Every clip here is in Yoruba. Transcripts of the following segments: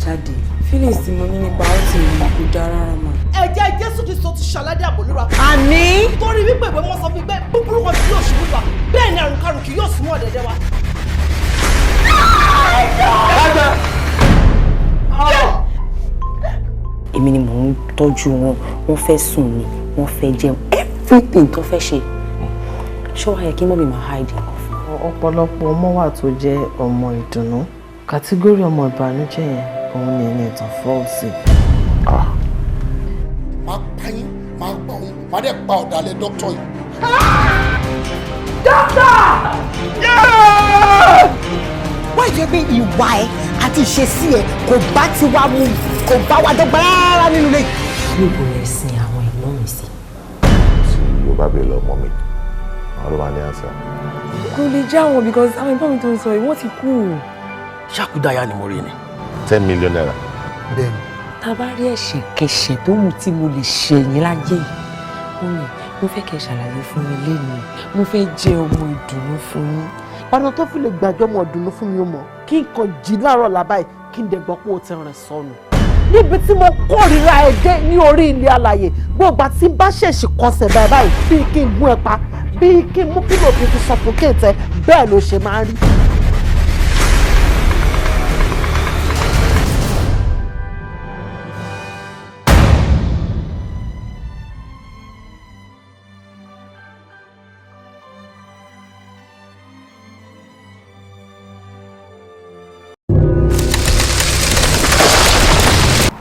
jáde feelings tí mo ní nípa ó ti rí kò dára rárá mà. ẹ̀jẹ̀ Jésù Kristo ti ṣàlàyé àbòlúra. àní. torí wípé ìwé wọn sọ fún mi pé búburú kan tí yóò ṣubú wa bẹ́ẹ̀ ni àrùnkárùn kì yóò súnmọ́ ọ̀dẹ̀dẹ̀ wa. èmi ni mò ń tọ́jú wọn wọ́n fẹ́ sùn ni wọ́n fẹ́ jẹun everything tó fẹ́ ṣe ṣé wàá yẹ kí mọ́mí máa hide nǹkan fún un. ọ̀pọ̀lọpọ̀ ọmọ wà tó jẹ́ ọmọ ìdùnnú kàtígórì ọmọ ìbànújẹ́ yẹn òun ni ẹni ìtàn fọ́ọ̀sì. máa pa yín máa pa òun máa dẹ̀ pa ọ̀dàlẹ̀ dókítà yìí. dókítà! wọ́n jẹ́ pé ìwà ẹ̀ àti ìṣesí ẹ̀ kò bá ti wá mu kò bá wa dọ́gba rárá nínú ilé. níbo lẹ sin àwọn ẹ̀gbọ́n mi sí. tí yóò bá bèèrè lọ́mọ mi àwọn ló máa ní àṣà. kò lè já wọn because àwọn ẹ̀gbọ́n mi tó ń sọ yìí wọ́n ti kú. ṣàkúdáyà ni mo rí ni. 10 million naira. bẹ́ẹ̀ni. tá a bá rí ẹ̀ṣẹ̀ kẹ̀ṣẹ̀ tó wù tí mo lè ṣe yín láyé yìí mọ́mí mo fẹ́ kẹ́ ṣàlàyé fún mi lénìí mo fẹ́ jẹ́ ọmọ ìdùnnú fún yín. ọ̀nà tó fi lè gbàjọ́ ọmọ ìdùnnú fún mi ó mọ̀ kí n kàn jí láàárọ̀ làbáyé kí n dẹ̀ gbọ́ pé ó ti rìn sọnù. níbi tí mo kórìíra ẹ dé ní orí ilé alàyè gbogbo àti bá ṣèṣì kọsẹ̀ báyìí bíi kí n gún ẹ pa bíi kí n mú pílò kí n fi suffocate ẹ bẹ́ẹ̀ ló ṣe máa ń rí.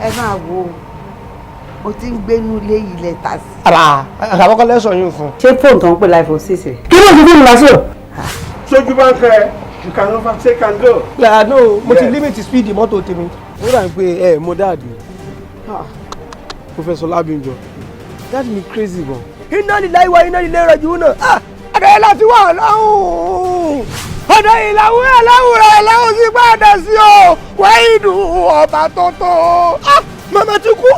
ẹ máa wo o ti ń gbénú ilé ilẹ̀ tà sí. ara àkàkọ́ lẹ́sọ̀ yín fún. ṣé fóònù tó ń pè láìfò sísè. kí ló ń fi fún mi lásìkò. sójú bá ń kẹ you can overtake and go. yàrá no mo ti limit speed mọ́tò tèmi. ó dà ní pé ẹ mo dáàdì Professor Labinjo dáàdì mi crazy gan. iná lílá ìwà iná lílá ìrọ̀jú náà ọ̀dọ̀ yìí láti wà lọ́hùn-ún ọ̀dọ̀ yìí làwọn aláwòrán aláwọ̀ sí padà sí o wáyé dùn ọba tuntun mama ti kú.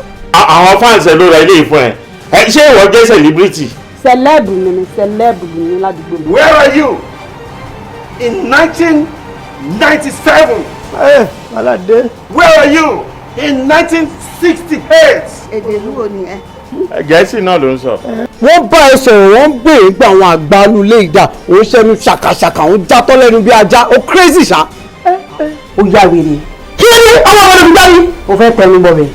àwọn fans ẹ ló ra ilé ìfún ẹ ṣé ìwọ jẹ́ celebrity. celeb ni ládùúgbò mi. Where are you in 1997? Alade. Where are you in 1968? èdè ìlú wo ni ẹ. Gẹ̀ẹ́sì náà ló ń sọ. wọ́n bá ẹ sọ̀rọ̀ wọ́n ń béèrè pé àwọn àgbálù lè dà òun ṣẹ́nu ṣàkàṣàkà òun játọ́ lẹ́nu bí ajá ó crazy ṣá. ó yá wèrè. kí ló ní ọwọ́ ọmọdé mi dárí. o fẹ́ tẹnu bọ̀ bẹ́ẹ̀.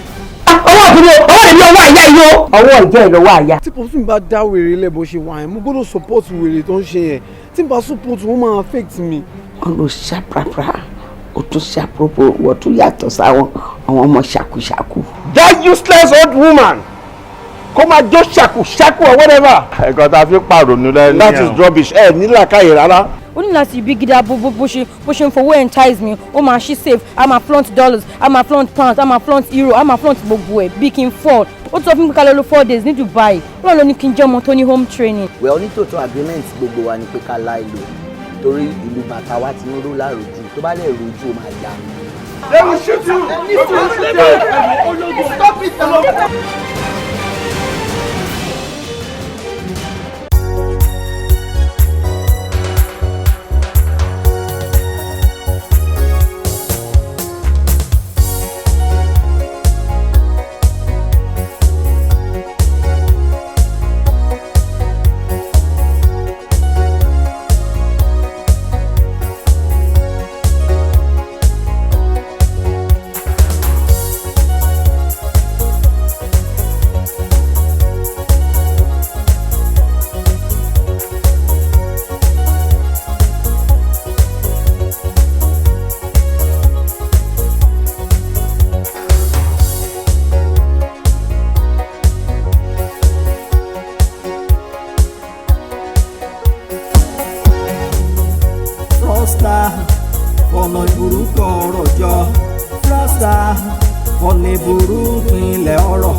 ọwọ́ ìbílẹ̀ ọwọ́ ìbí ọwọ́ àyà yìí o. ọwọ́ ìjẹ́ ìlọ́wọ́ àyà. tí pọ̀sùn mi bá dá wèrè lẹ̀ bó ṣe wà yẹn mo gbọ́dọ̀ support wèrè tó ń ṣe yẹn tí n bá support wọn máa affect mi. olùṣàpàpà o tún ṣàpòpò wọ́n tún yàtọ̀ sáwọn àwọn ọmọ ṣàkúṣàkú. that useless old woman kó máa jó ṣàkúṣàkú or whatever. ẹ̀kọ́ tá a fi pàrònú lẹ́nu. that is rubbish ẹ nílà káyè rárá. ó ní láti ibi gidi bó ṣe ń fowó entice mi ó máa ṣí safe a máa flaunt dollars a máa flaunt pounds a máa flaunt euro a máa flaunt gbogbo ẹ̀ bí kí n fall ó tún sọ fún mi ká lọ lo 4 days ní Dubai ó lọ ní kí n jẹ́ ọmọ tó ní home training. well onítòótọ́ agreement gbogbo wa ni pé ká láì lò torí ìlú bàtà wa ti ń ró láròjù tó bá lè rojú ó máa yá. they will shoot you. Stop it. Fraudster fọ̀nà ìburúkú ọ̀rọ̀ jọ Fraudster fọ̀nà ìburúkú ilẹ̀ ọ̀rọ̀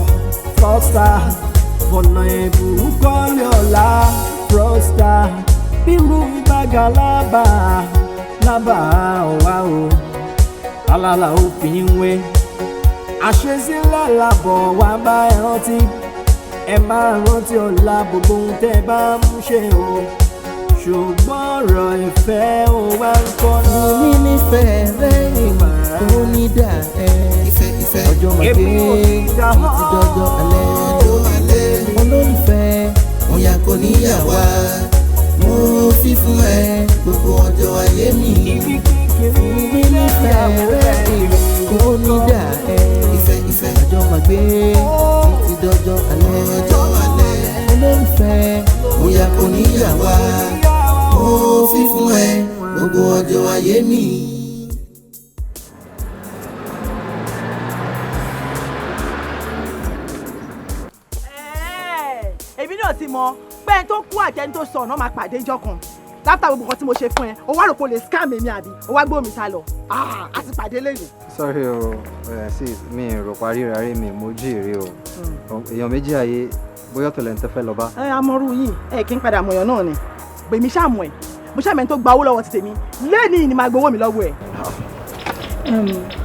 Fraudster fọ̀nà ìburúkú ọ̀lẹ́ ọ̀la Fraudster bírú gbàgà lábà ọ̀wá o alálà òfin wé àṣesílẹ̀ làbọ̀ wá bá ẹ rántí ẹ máa rántí ọ̀la gbogbo ohun tẹ́ ẹ bá ń ṣe o ṣùgbọ́n ọ̀rọ̀ ìfẹ́ ò wá ń kọ́ ní nífẹ̀ẹ́ lẹ́yìn màá. kò ní dà ọjọ́ máa gbé títí dọ́jọ́ alẹ́ olólùfẹ́ òyà kò níyà wá mo fi fún ẹ gbogbo ọjọ́ ayé mi nífẹ̀ẹ́ kò ní dà ọjọ́ máa gbé títí dọ́jọ́ alẹ́ olólùfẹ́ òyà kò níyà wá mo fi fún ẹ gbogbo ọjọ́ ayé mi. èmi náà ti mọ pé ẹni tó kú àjẹni tó sọ ọ̀nà máa pàdé ìjọ kan látà gbogbo nǹkan tí mo ṣe fún ẹ o wá rò pé o lè scam èmi àbí o wá gbé omi sá lọ a ti pàdé lẹ́yìn. sorry o sis mi rò parí rárá mi mo jí èrè o èèyàn méjì ayé bóyá tó lẹ́nu tó fẹ́ lọ bá. ẹ amọ̀rú yìí ẹ kí n padà mọ̀yàn náà ni gbèmí ṣàmù ẹ mo ṣàmì tó gba owó lọ́wọ́ ti tèmi lẹ́ẹ̀ni ni màá gbowó mi lọ́wọ́ ẹ.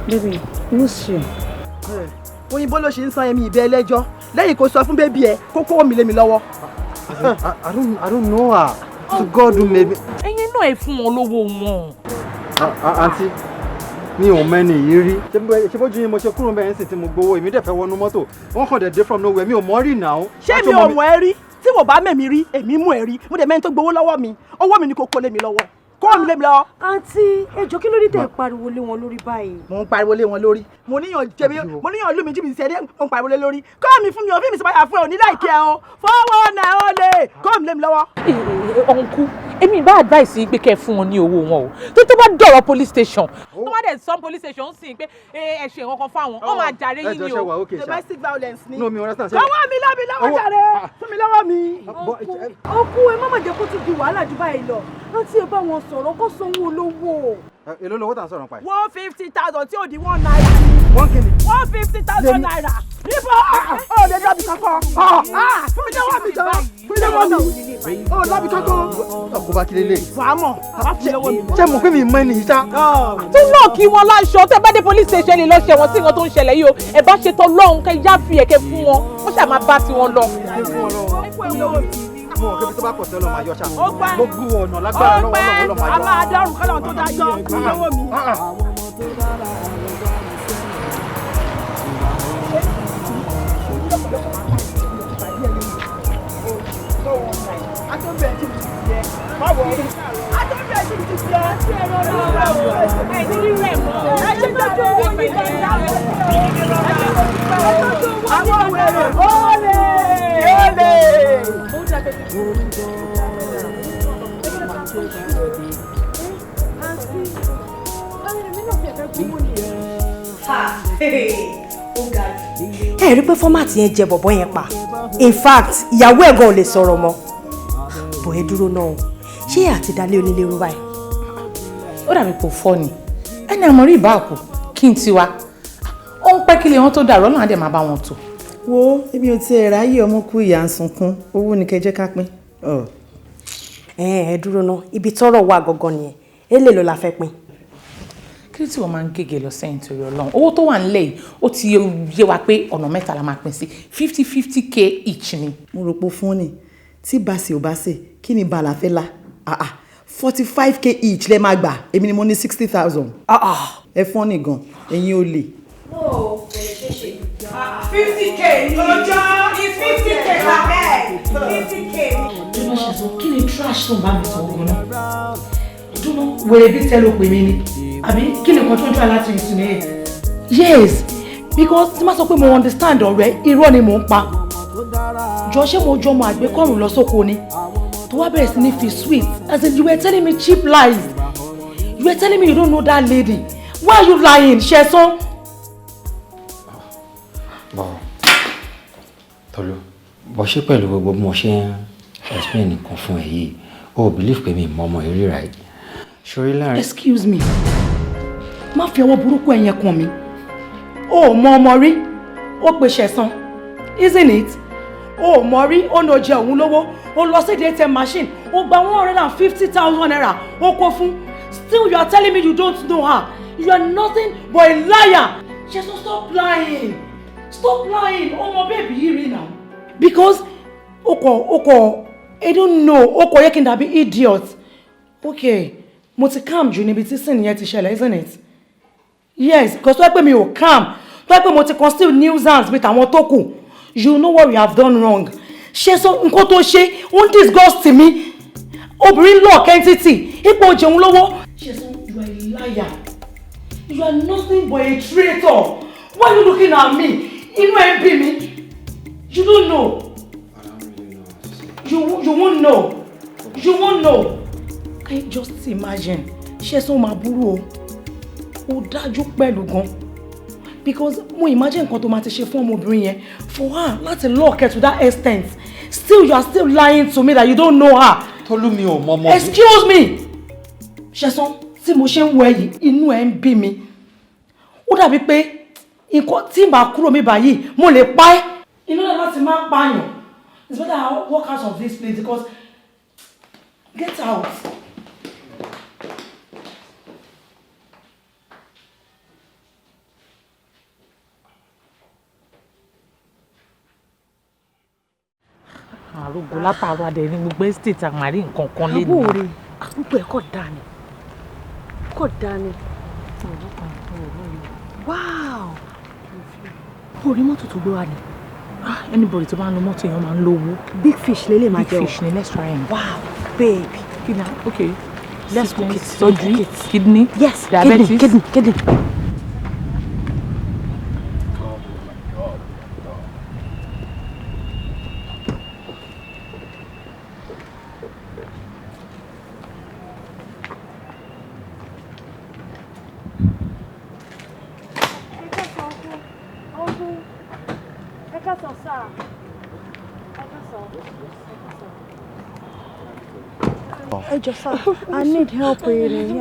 baby who's she. òyìnbó ló ṣe ń san ẹ̀mí ìbẹ́ ẹlẹ́jọ́ lẹ́yìn kó sọ fún bébí ẹ kó kó mi lé mi lọ́wọ́. I don't know her. So God who made me. ẹ̀yin náà ẹ fún wọn lówó wọn. Àǹtí mi ò mẹ́ni yìí rí ṣé bójú yín mo ṣe kúrò bẹ́ẹ̀ ń sìn tí mo gbowó èmi dẹ̀ fẹ́ wọnú mọ́tò wọ́n kàn dé from nowhere mi ò mọ̀ rí náà. ṣé mi ò mọ̀ ẹ rí tí mo bá mẹ̀mí rí èmi mú ẹ rí mo dẹ̀ mẹ́ni tó gbowó lọ́wọ́ mi owó mi ni kò kó lé mi lọ́wọ́ kó mi lé mi lọ. àǹtí ẹjọ́ kí ló dé tẹ̀ pariwo lé wọn lórí báyìí. mo ń pariwo lé wọn lórí mo níyàn lù mí jìbìtì ẹdẹ mo ń pariwo lé lórí kó mi fún mi òfin mi sọpáyà fún ẹ òní láìkẹ́ ẹ o fọwọ́ náà ó lè kó mi lé mi lọ́wọ́. ọ̀nkú èmi bá advice yìí pé kẹ́ ẹ fún wọn ní owó wọn o tó bá dọ̀rọ̀ police station tó bá dẹ̀ sọ́n police station sì pé ẹ ṣe nǹkan kan fáwọn ó máa jàre yín ni o domestic violence ni. no mi understand. lọ́wọ́ mi lọ́wọ́ jàre fún mi lọ́wọ́ mi. ọkú ẹ má má jẹ́ kó tún di wàhálà jù báyìí lọ àǹtí ẹ bá wọn sọ̀rọ̀ kó sanwó olówó. èló lówó tà ń sọ̀rọ̀ pa ẹ̀. 150,000 tí ò di 1 naira. wọ́n kì ní. 150,000 naira. níbo ó lè dábì kankan. fún mi lọ́wọ́ mi jọ fún mi lọ́wọ́ mi. ó dábì kankan. ọkọ̀ bá kílé lè. fàámọ̀ bàbá fún mi lọ́wọ́ mi. ṣé mo pé mi mọ ẹni yìí sá. tún náà kí wọn láṣọ tẹ bá dé police station lè lọ ṣẹ̀wọ̀n sí nǹkan tó ń ṣẹlẹ̀ yìí o ẹ bá ṣe tọ lọ́hùn kẹ yá fi ẹ̀kẹ́ fún wọn wọ́n ṣáà máa bá tiwọn lọ. mo kébí tó bá pọ̀ sí ọlọ́mọ ayọ́ ṣá. mo gbú ọ̀nà lágbára lọ́wọ́ ọlọ́mọ ayọ́. a máa dárùn kọ́lọ́ tó dájọ́ lọ́wọ́ mi. ẹ rí pé fọ́màtì yẹn jẹ bọ̀bọ́ yẹn pa in fact ìyàwó ẹ̀ gan ò lè sọ̀rọ̀ mọ́ bọ̀ ẹ dúró náà ṣé àti dalé onílé rú báyìí. ó dàbí kò fọ́ ni ẹni àmọ́rí ìbá àpò kí n tiwa ó ń pẹ́ kí lè wọ́n tó dàrú ọ̀nà àdè máa bá wọn tó. wo ebi ò tiẹ̀ ráyè ọmọ kú ìyá ń sunkún owó ni kẹjẹ ká pín. ẹ dúró náà ibi tọ́rọ̀ wà gangan nìyẹn èlé ló la fẹ́ pín. kí tí wọ́n máa ń gègé lọ sẹ́yìn torí Ọlọ́run owó tó wà nílẹ̀ yìí ó ti yé wa pé ọ̀nà mẹ́ta la máa pín sí 50-50k each ni. mo rò pé fún ni tí bàṣẹ ò bá ṣe kí ni bàlá fẹ́ la 45k each lẹ́ máa gbà èmi ni mo ní 60,000. ẹ fún ni gan ẹ̀yin ò lè. 50k ọjọ́ ní 50k lábẹ́ 50k. bí wọ́n ṣe sọ kí ni trash tó ń bá mi sọ ogun náà dúró wèrè bí tẹ́lẹ̀ pè mí ni àbí kí ni nǹkan tó ń try láti insinuate. yes because tí ma sọ pé mo understand ọ̀rẹ́ irọ́ ni mò ń pa jọ ṣé mo jọmọ àgbékọ̀rùn lọ sóko ni tó wá bẹ̀rẹ̀ sí ní fi sweet as in you were telling me cheap lies you were telling me you don't know that lady why are you lying ṣẹ́sán. Tolu bó ṣe pẹ̀lú gbogbo mo ṣe ń explain nǹkan fún ẹ yìí o believe pé mi mọ ọmọ eré right ṣorí láàrin. excuse me má fi ọwọ́ burúkú ẹ̀yẹn kàn mí o mọ ọmọ rí ó pe ṣẹ̀san isn't it o mọ rí ó ní o jẹ òun lówó o lọ sí ATM machine o gba 150,000 naira o kó fún still you are telling me you don't know her you are nothing but a liar ṣẹ̀san stop lying ọmọ bẹ́ẹ̀bì yìí rí now because o I don't know o kò yẹ kí n dàbí idiot okay mo ti calm jù níbi tí sin yẹn ti ṣẹlẹ̀ isn't it Yes, because tó yẹ pé mi ò calm, tó yẹ pé mo ti conceal nuisance with àwọn tó kù. You know what we have done wrong. Ṣé so nǹkan tó ṣe ń disgust mi. Obìnrin lock entity, ipò jẹun lọ́wọ́. Ṣé so you are a liar. You are nothing but a traitor. Why are you looking at me? Inú ẹ ń bí mi. You don't know. I don't really know what to say. You won't know. You won't know. Can you just imagine? Ṣé so máa burú o. Ó dájú pẹ̀lú gan. Because mo imagine nǹkan tó máa ti ṣe fún ọmọbìnrin yẹn for her láti lock her to that extent. Still you are still lying to me that you don't know her. Tolúmi ò mọ ọmọ. Excuse me. Ṣẹ̀san tí mo ṣe ń wo ẹ̀yìn inú ẹ̀ ń bí mi. Ó dàbí pé nǹkan tí màá kúrò mi báyìí mo lè pa ẹ́. Inú náà láti máa pààyàn. It's better I walk out of this place because get out. àrògò látàrọ adẹ ní gbogbo estate àmàrí nǹkan kan lé ní. àbúrò gbogbo ẹ̀ kò dáa ni kò dáa ni. wow orí mọ́tò tó gbé wa ni. anybody tó bá ń lo mọ́tò yẹn máa ń lówó. big fish lélẹ̀ máa jẹ́ o. big fish ni let's try him. wow babe. okay let's cook it. surgery kidney. yes diabetes. kidney. I need help really.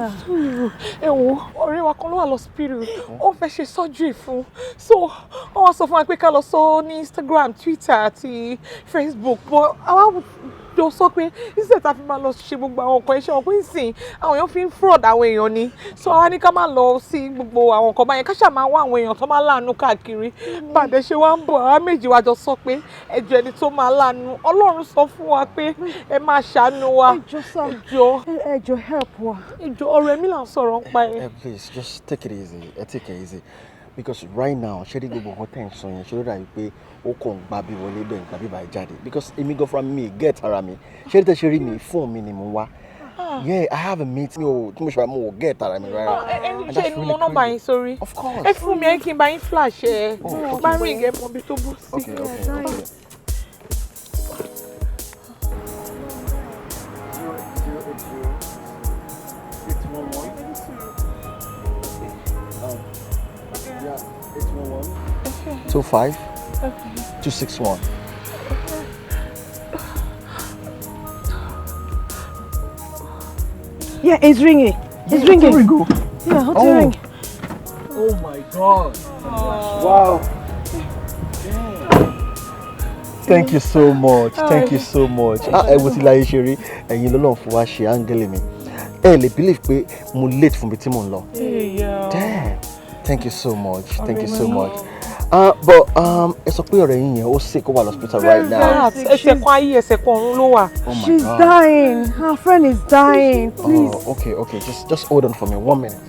Ẹ wo ọ̀rẹ́ wa kan ló wà lọ́sípítù ó fẹ́ ṣe surgery fún so wọ́n wá sọ fún wa pé ká lọ sọ ní Instagram, Twitter àti Facebook but àwa jọ sọ pé instead tá fi máa lọ ṣe gbogbo àwọn nǹkan iṣẹ́ wọn pé ìsìn àwọn èèyàn fi ń fraud àwọn èèyàn ni so àwa ní ká máa lọ sí gbogbo àwọn nǹkan báyẹn ká ṣáà máa wá àwọn èèyàn tó máa láàánú káàkiri bàdẹ ṣe wá ń bọ̀ àwa méjì wa jọ sọ pé ẹjọ́ ẹni tó máa láàánú Ọlọ́run sọ fún wa pé ẹ máa ṣàánú wa ẹjọ́ help wa ẹjọ́ ọ̀rẹ́ mi là ń sọ̀rọ̀ ń pa ẹ. Please just take it easy take it easy because right now ṣé ní gbogbo nǹkan tẹ̀ ń sọ yẹn ṣé ló dàbí pé ó kàn ń gbà bí wọlé bẹ́ẹ̀ ń gbà bí báyìí jáde because èmi gan fúnra mi get ara mi ṣé ní tẹ́ ṣe rí mi fóònù mi ni mo wá yeah I have a meeting o tí mo ṣe wá mo get ara mi rárá. ẹni ṣe ni mo nọ́mbà yín sórí of course ẹ fún mi ẹ kí n bá yín flash ẹ bá rìn ẹ mọ ibi tó bú sí. okay. Okay. 25 Okay. 261. Yeah, it's ringing. It's ringing. There we go. Yeah, how to ring? Oh my God. Wow. Thank you so much. Thank you so much. Ẹ wo ti láyé ṣe rí ẹ̀yin lọ́lọ́run fún wa ṣe áńgẹ́lì mi. Ẹ lè believe pé mo late fún bí tí mo ń lọ. Damn. Thank you so much. Thank you so much. But ẹ sọ pé ọ̀rẹ́ yín yẹn ó sick ó wà hospital right now. Ẹsẹ̀ kan ayé ẹsẹ̀ kan ọ̀run ló wà. Oh my She's God. dying. Her friend is dying. Please. Oh, okay. Just hold on for me 1 minute.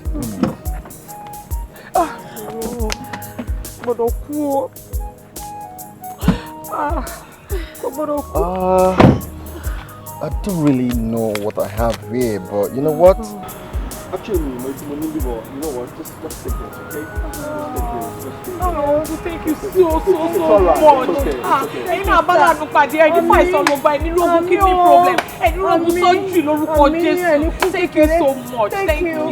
Gbọ́dọ̀ kú o. Gbọ́dọ̀ kú. I don't really know what I have here, but you know what? Actually, you know what? Just take this, okay? Oh, thank you so much. Ẹ̀yin náà bá lànà pàdé ẹni fún àìsàn ọmọ ọba ẹni lóògùn kidney problem ẹni lóògùn surgery lórúkọ Jésù. Thank you so much. Thank you.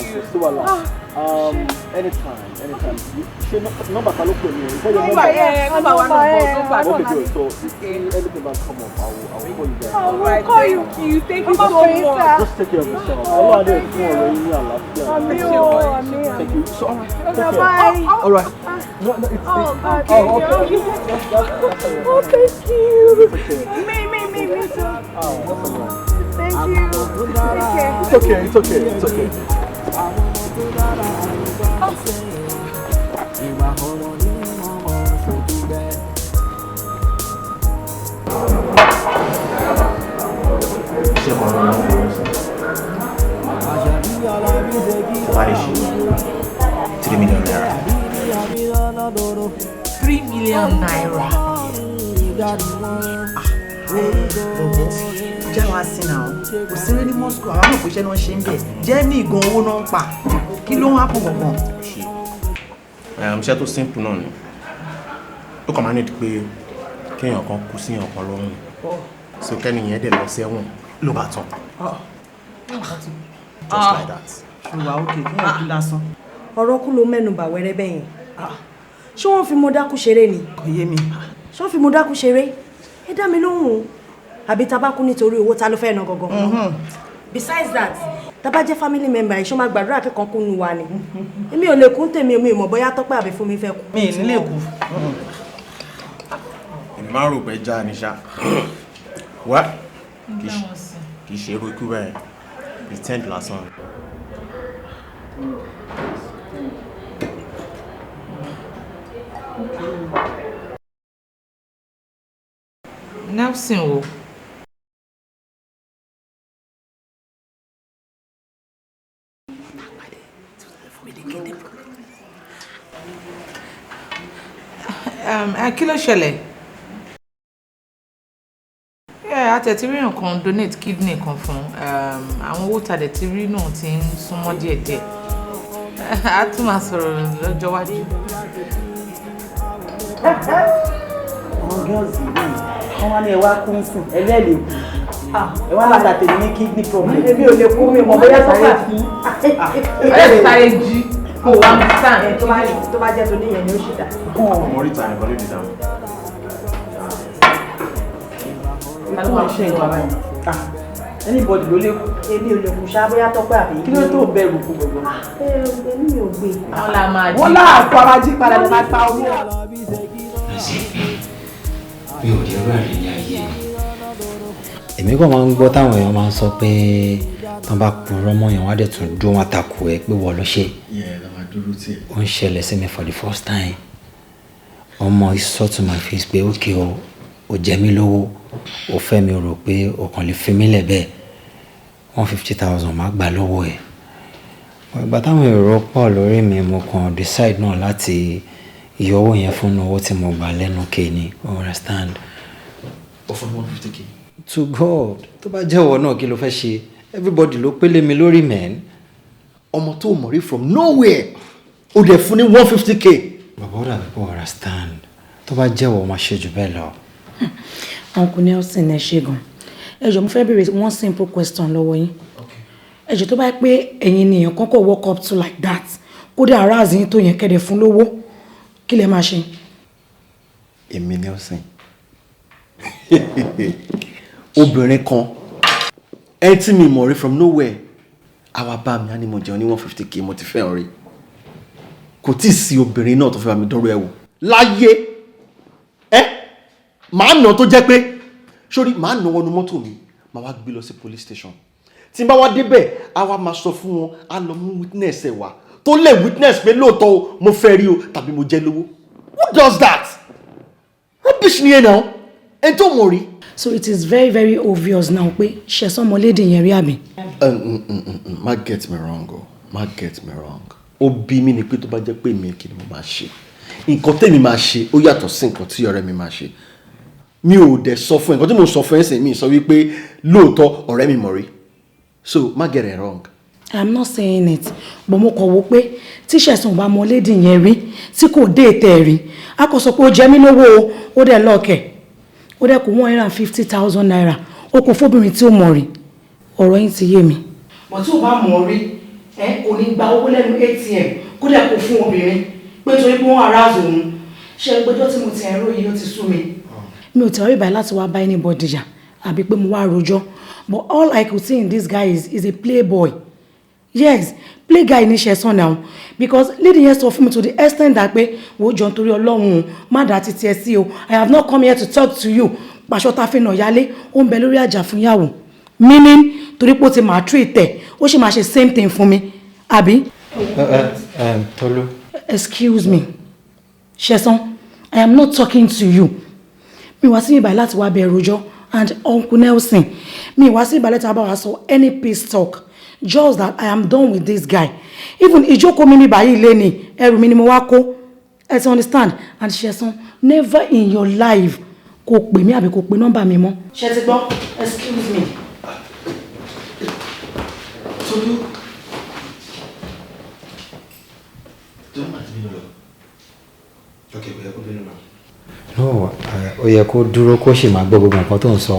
Anytime. Ṣé nọ́mbà ta ló pè mí? Nọ́mbà wa náà. Okay, good. So if anything that come up, I will call you guys. I will call you. Thank you so much. Just take care of yourself. Allah adé fún ọ̀rẹ́ yín ní àlàáfíà. Thank you. So, take care. All right. No, it's okay. Okay. Oh, thank you. Me too. Oh, that's all right. Thank you. It's okay. $3 million. million naira. Jẹ́ wá sí náà, kò sí rí ní Moscow, àwọn àmọ̀ pèsè náà ṣe ń bẹ̀. Jẹ́ ní ìgan owó náà ń pa. Kí ló ń wá pọ̀ gbọ̀ngàn? Iṣẹ́ tó simple náà ni. Ó kàn máa ní pé kéèyàn kan kú sí èèyàn kan lọ́rùn. So kẹ́ni yẹn dẹ̀ lọ sẹ́wọ̀n ló bá tán. Just like that. Ṣùgbọ́n òkè kí èèyàn kú lásán. Ọ̀rọ̀ kú ló mẹ́nu bà wẹ́rẹ́ bẹ́yẹn. Ṣé wọ́n fi mo dákú ṣeré ni? Kò yé mi. Ṣé wọ́n fi mo dákú ṣeré? Ẹ dá mi lóhùn o. Àbí tá bá kú nítorí owó ta ló fẹ́ ná gangan. Besides that, tá bá jẹ́ family member ẹ̀ ṣó máa gbàdúrà kíkan kú nu wa ni. Èmi ò lè kú tèmi omi ìmọ̀ bóyá Tọ́pẹ́ àbí fún mi fẹ́ kú. Mi ì ní lè kú. Èmi máa ń rò pé já ni ṣá. Wá kì í ṣe irú ikú bẹ́ẹ̀. Pretend lásán. Nelson o. Kí ló ṣẹlẹ̀? A tẹ̀ ti rí nǹkan donate kidney kan fún àwọn owó tàdé ti rí náà ti ń súnmọ́ díẹ̀díẹ̀. A tún máa sọ̀rọ̀ lọ́jọ́ wájú. Àwọn girls yìí, wọ́n wá ní ẹwà kún sùn, ẹlẹ́ẹ̀lẹ́ kú. Ẹwà látàtẹ̀ ní kidney problem. Èmi ò lè kú mi mọ̀ bóyá sáré kú. Ẹ sáré jí kò wá mi sàn. Tó bá jẹ́ tó níyẹn ni ó ṣe dá. Ọmọ oríta nìkan ló lè dáhùn. Tó máa ṣe ìwà báyìí. Anybody ló lè kú. Èmi ò lè kú ṣá bóyá Tọ́pẹ́ àbí. Kí ló tó bẹ̀rù kú gbogbo? Èmi ò gbé. Àwọn la máa jí. Wọ́n láàpọ̀ arájí padà ní máa ta owó. Mi ò dé rà rí ní ayé mi. Èmi kàn máa ń gbọ́ táwọn èèyàn máa ń sọ pé tán bá purọ́ mọ́ yẹn wọ́n á dẹ̀ tún dúró wọn takò ẹ pé wọ́n ló ṣe. Ó ń ṣẹlẹ̀ sí mi for the first time. Ọmọ sọ to my face pé okay o jẹ mí lówó o fẹ́ mi rò pé o kàn lè fi mí lẹ̀ bẹ́ẹ̀ 150,000 máa gbà lọ́wọ́ ẹ̀. Ìgbà táwọn èrò pọ̀ lórí mi mo kàn decide náà láti yọ owó yẹn fún owó tí mo gbà lẹ́nu kéènì understand. Ó fún 150k. To God tó bá jẹ́wọ́ náà kí ló fẹ́ ṣe everybody ló pélé mi lórí men. Ọmọ tó mọ̀ rí from nowhere ó dẹ̀ fún ní 150k. Bàbá ó dàbí pé understand tó bá jẹ́wọ́ máa ṣe jù bẹ́ẹ̀ lọ. Uncle Nelson ẹ ṣé gan. Ẹ jọ̀ọ́ mo fẹ́ béèrè one simple question lọ́wọ́ yín. Ẹ jọ̀ọ́ tó bá pé ẹ̀yin nìyẹn kan kò walk up to like that kó dé aráàzì yín tó yẹn kẹ́dẹ̀ fún lówó kí lẹ máa ṣe? Èmi Nelson obìnrin kan ẹ tí mi mọ̀ rí from nowhere àwa bá mi á ní mo jẹun ní 150k mo ti fẹ́ ọ̀rẹ́ kò tí ì sí obìnrin náà tó fẹ́ bá mi dọ́rọ̀ ẹ̀ wò láyé màá nà tó jẹ́ pé sórí màá nà wọnú mọ́tò mi màá wá gbé lọ sí police station tí n bá wá débẹ̀ a wá máa sọ fún wọn á lọ mú witness ẹ̀ wá tó lè witness pé lóòótọ́ o mo fẹ́ rí o tàbí mo jẹ́ lówó who does that? Rubbish ni ẹ náà ẹ tó mọ̀ rí. So it is very very obvious now pé ṣẹ̀sán ọmọlédè yẹn rí àbí. má get me wrong o má get me wrong ó bí mi ni pé tó bá jẹ́ pé mi kí ni mo máa ṣe nǹkan tèmi máa ṣe ó yàtọ̀ sí nǹkan tí ọ̀rẹ́ mi máa ṣe mi ò dẹ̀ sọ fún ẹ nǹkan tí mo sọ fún ẹ sẹ́yìn mi sọ wípé lóòótọ́ ọ̀rẹ́ mi mọ̀ rí so má get it wrong. I'm not saying it but mo kọ̀ wò pé tí ṣẹ̀sán ọba ọmọlédè yẹn rí tí kò dé ètè rí a kò sọ pé ó jẹ mí lówó ó dẹ̀ lọ́ọ̀kẹ̀ ó dẹ̀ kó 150,000 naira ó kò fóbìnrin tí ó mọ̀ rí ọ̀rọ̀ yín ti yé mi. bọ̀ tí ò bá mọ̀ rí kò ní gba owó lẹ́nu ATM kó dẹ̀ kó fún obìnrin pé torí pé wọ́n aráàlú òun ṣe gbẹjọ́ tí mo ti ẹ̀rọ yìí ó ti sú mi. mi ò tẹ̀wé báyìí láti wá bá anybody jà àbí pé mo wá rojọ́ but all I could see in this guy is a playboy. Yes, play guy ní ṣẹ̀sán now because lady yẹn sọ fún mi to the extent that pé wo jọ nítorí Ọlọ́run má dá títí ẹ sí o I have not come here to talk to you pàṣọ ta fi nà yálé ó ń bẹ lórí àjà fún yàwó meaning torí pé ó ti máa treat ẹ ó sì máa ṣe same thing fún mi àbí. Tolu. Excuse me ṣẹ̀sán I am not talking to you mi wá sí ibà láti wá bẹ rojọ́ and Uncle Nelson mi wá sí ibà láti wá bá wa sọ any peace talk. Just that I am done with this guy. Even ìjókòó mi ní báyìí lé ní ẹrù mi ni mo wá kó ẹ ti understand and Sheson never in your life kò pè mí àbí kò pè nọ́mbà mi mọ́. ṣé ti gbọ́ excuse me. Tolu. Don't mind me, no. Okay, we are going now. No, ó yẹ kó dúró kó sì máa gbọ́ gbogbo nǹkan tó ń sọ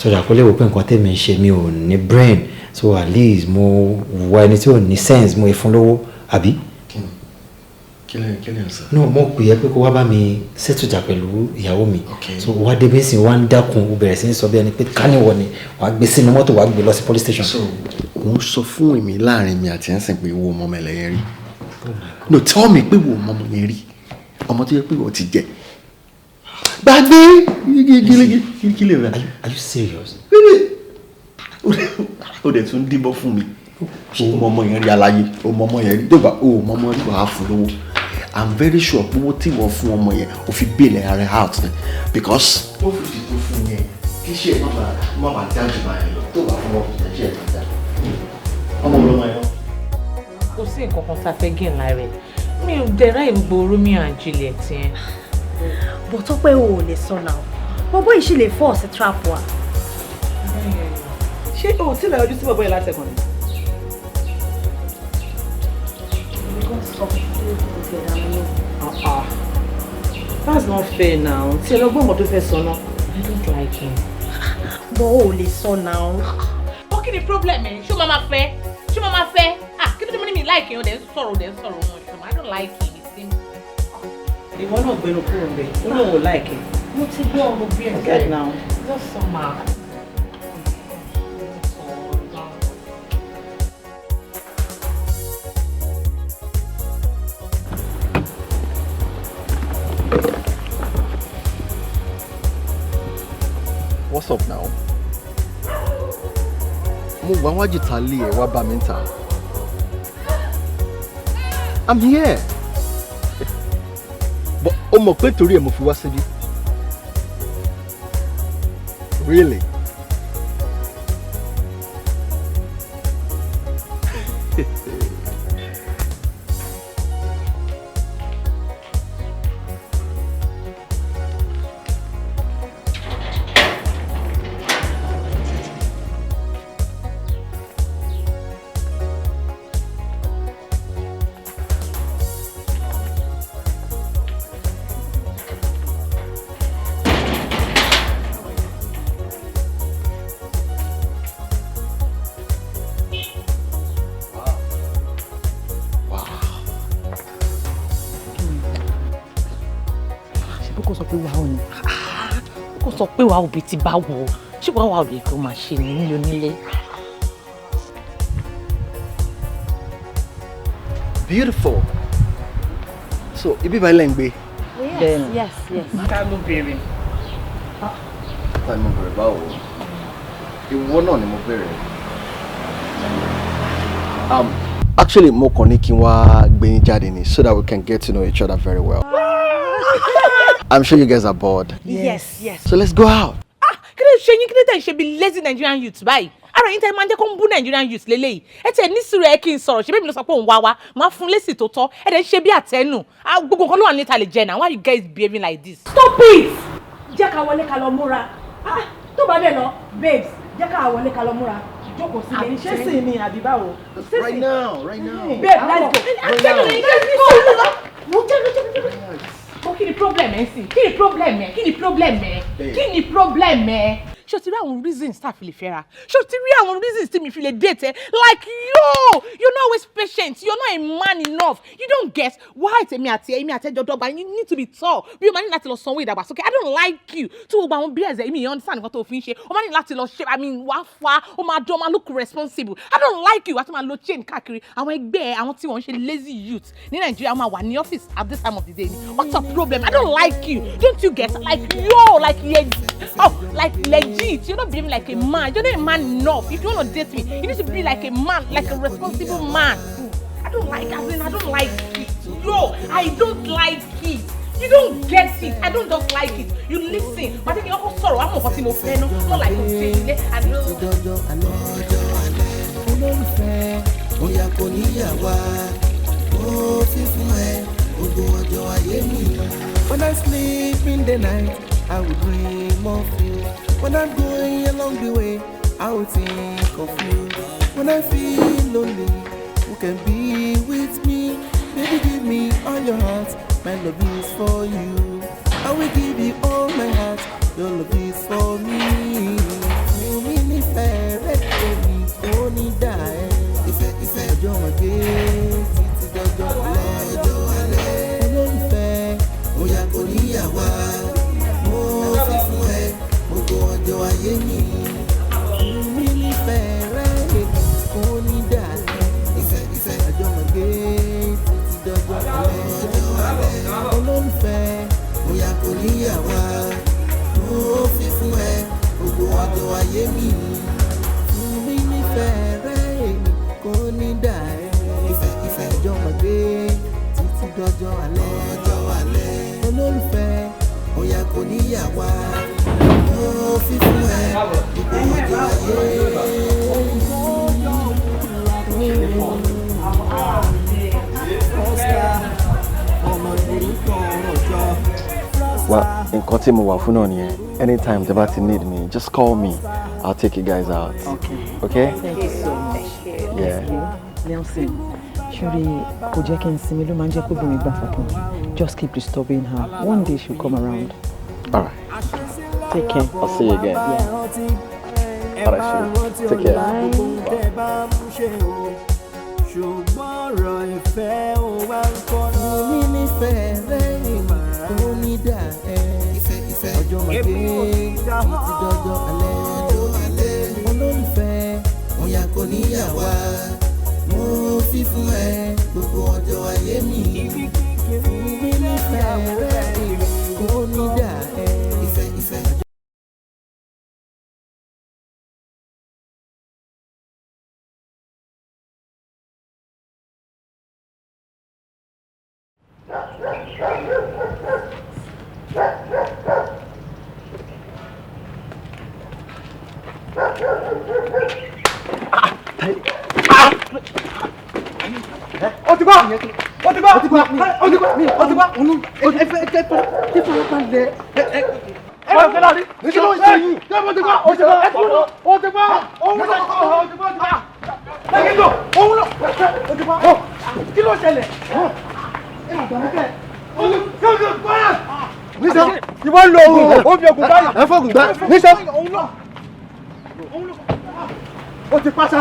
sọ́jà kó lè wò pé nǹkan tèmi ń ṣe mi ò ní brain so at least mo wọ ẹni tí ò ní sense mo fún lówó àbí. Kí lẹ ń sọ? No, mo pè é pé kó wá bá mi ṣètùjà pẹ̀lú ìyàwó mi so wá débi sí wá ń dákun ó bẹ̀rẹ̀ sí ní sọ bí ẹni pé káníwọ̀ ni wàá gbé sínú mọ́tò wàá gbé lọ sí police station. So òun sọ fún èmi láàrin mi àti ẹ̀sìn pé wo ọmọ ẹlẹ́yẹ rí. No, tell me pé wo ọmọ yẹn rí ọmọ tó yẹ pé wọ́n ti jẹ. Gbàgbé kí lè rà. Are you serious? Ó dẹ̀ tún díbọ́ fún mi. Ọmọ yẹn rí aláyé ọmọ yẹn rí dọ́gba ọmọ rí wàá fún lówó. I'm very sure pé owó tí wọ́n fún ọmọ yẹn ò fi bail ara out ni because. ó fi tó fún yẹn kí ṣe má bàa dájú báyìí lọ tó bá fún wọn kì í ṣe ìdájà. ọmọ ọlọmọ yẹn. kò sí nǹkan kan tá a fẹ́ gé ńlá rẹ̀ mi ò dẹ̀ra ìgbò Romeo and Juliet yẹn. bó tó pé o ò lè sọ náà bọ́bọ́ yìí sì lè fọ́ sí trap wa. ṣé o tí lè ojú sí bọ́bọ́ yìí láti ẹ̀kọ́ ni. That's not fair now. Tí ẹ lọ gbọ́ ọmọ tó fẹ́ sọ náà. I don't like him. bọ́ o ò lè sọ náà. ó kí ni problem ẹ̀ ṣé o máa fẹ́ kí ló dé mo ní mi like him o dẹ̀ ń sọ̀rọ̀ wọn ṣùgbọ́n I don't like him it seems. Ìwọ náà gbẹnu kúrò ń bẹ ó lóun ò like ẹ. mo ti gbọ́ ọmọ bí ẹ̀ Get now. just somehow. What's up now? Mo wá wájú ta lé ẹ wá bá mi ta. I'm here. But o mọ̀ pé torí ẹ̀ mo fi wá síbí. Really? sọ pé wàá òbí ti bá wò ó ṣé wàá wà òbí kò máa ṣe ní nílé onílé. Beautiful. So ibi báyìí lẹ́ ń gbé. Yes. ká ló béèrè. Ká ló béèrè báwo? Ìwọ náà ni mo béèrè. Actually mo kàn ní kí n wá gbé yín jáde ni so that we can get to know each other very well. I'm sure you guys are bored. Yes. So let's go out. Kí ló ṣe yín kí ló tẹ̀ ṣe bí lazy Nigerian youth báyìí? Ara yín tẹ́ máa ń jẹ́ kó ń bú Nigerian youth lélẹ́yìí. Ẹ tiẹ̀ ní sùúrù ẹ kí n sọ̀rọ̀ ṣe bí mi lọ sọ pé òun wá wá máa fún lésì tó tọ́. Ẹ dẹ̀ ń ṣe bí àtẹnu. Gbogbo nǹkan ló wà níta lè jẹ náà. Why you guys behaving like this? Stop it! Jẹ́ ká wọlé ká lọ múra. Tó bá dẹ̀ lọ, babes, jẹ́ ká wọlé ká lọ múra. Jókòó sí ilé iṣẹ́ sí ni àbí báwo? Right now. Babe, let's go. Kí ni problem ẹ sí? Kí ni problem ẹ? Ṣé o ti rí àwọn reasons tá a fi lè fẹ́ra? Ṣé o ti rí àwọn reasons tí mi fi lè date ẹ? Like you're not always patient, you're not a man enough. You don't get why èmi àti ẹjọ́ dọ́gba, you need to be tall. Bí o máa ní láti lọ sanwó ìdàgbàsókè, I don't like you. Tí gbogbo àwọn bí ẹ̀zẹ̀ mi understand nǹkan tó fi ń ṣe, o máa ní láti lọ ṣe, wá fa, o máa dán, o máa look responsible. I don't like you. Wá tó máa lo chain káàkiri. Àwọn ẹgbẹ́ àwọn tí wọ́n ń ṣe lazy youth ní Nàìjíríà máa wà ní office at this time of the day. What's the problem? I don't like you. Don't you get like legit. You're not behaving like a man. You're not a man enough. If you want to date me, you need to be like a man, like a responsible man. I don't like it. I don't like it. I don't like it. You don't get it. I don't just like it. You listen. But I think you're also sorrow. I'm not watching no friend. Not like a When I sleep in the night, I will dream of you. When I'm going along the way, I will think of you. When I feel lonely, who can be with me? Baby, give me all your heart, my love is for you. I will give you all my heart, your love is for me. Omi ni fẹ́rẹ̀ tèmi, ó ní dà ẹ́. Ìfẹ́ ọjọ́ máa gbé títí dọ́jọ́ alẹ́. Olólùfẹ́, mo yà kò níyàwó, mo fi fún ẹ gbogbo ọjọ́ ayé mi. Omi ni fẹ́rẹ̀ tèmi, ó ní dà ẹ́. Ìfẹ́ ọjọ́ máa gbé títí dọ́jọ́ alẹ́. Olólùfẹ́, mo yà kò níyàwó, mo fi fún ẹ gbogbo ọjọ́ ayé mi. Omi ni fẹ́rẹ̀ èmi kò ní dà ẹ́. Ìfẹ́ ọjọ́ máa gbé títí dọ́jọ́ alẹ́. Olólùfẹ́, mo yà kò níyàwó, mo fi fún ẹ gbogbo ọjọ́ Well, nǹkan tí mo wà fún náà nìyẹn. Anytime tẹ́ bá ti need me, just call me. I'll take you guys out. Okay? Thank you so much. Yeah. Nelson, surely kò jẹ́ kí n sinmi ló máa ń jẹ́ kó bìnrin gbà fún mi. Just keep disturbing her. One day she'll come around. All right. Take care. I'll see you again. Yeah. All right, sure. Take care. ṣùgbọ́n ọ̀rọ̀ ìfẹ́ ò wá ń kọ́nà. Omi ní fẹ́rẹ̀ ò ní dà ẹ́. Ọjọ́ máa dé títí dọ́jọ́ alẹ́. Olólùfẹ́, mo yà kò níyàwó, mo fi fún ẹ gbogbo ọjọ́ ayé mi. Omi ní fẹ́rẹ̀ ò ní dà ẹ́. ìwọ lo ohun ó fi ogun báyà ẹ fọgùn gbá níṣẹ́ ó ti pàṣẹ.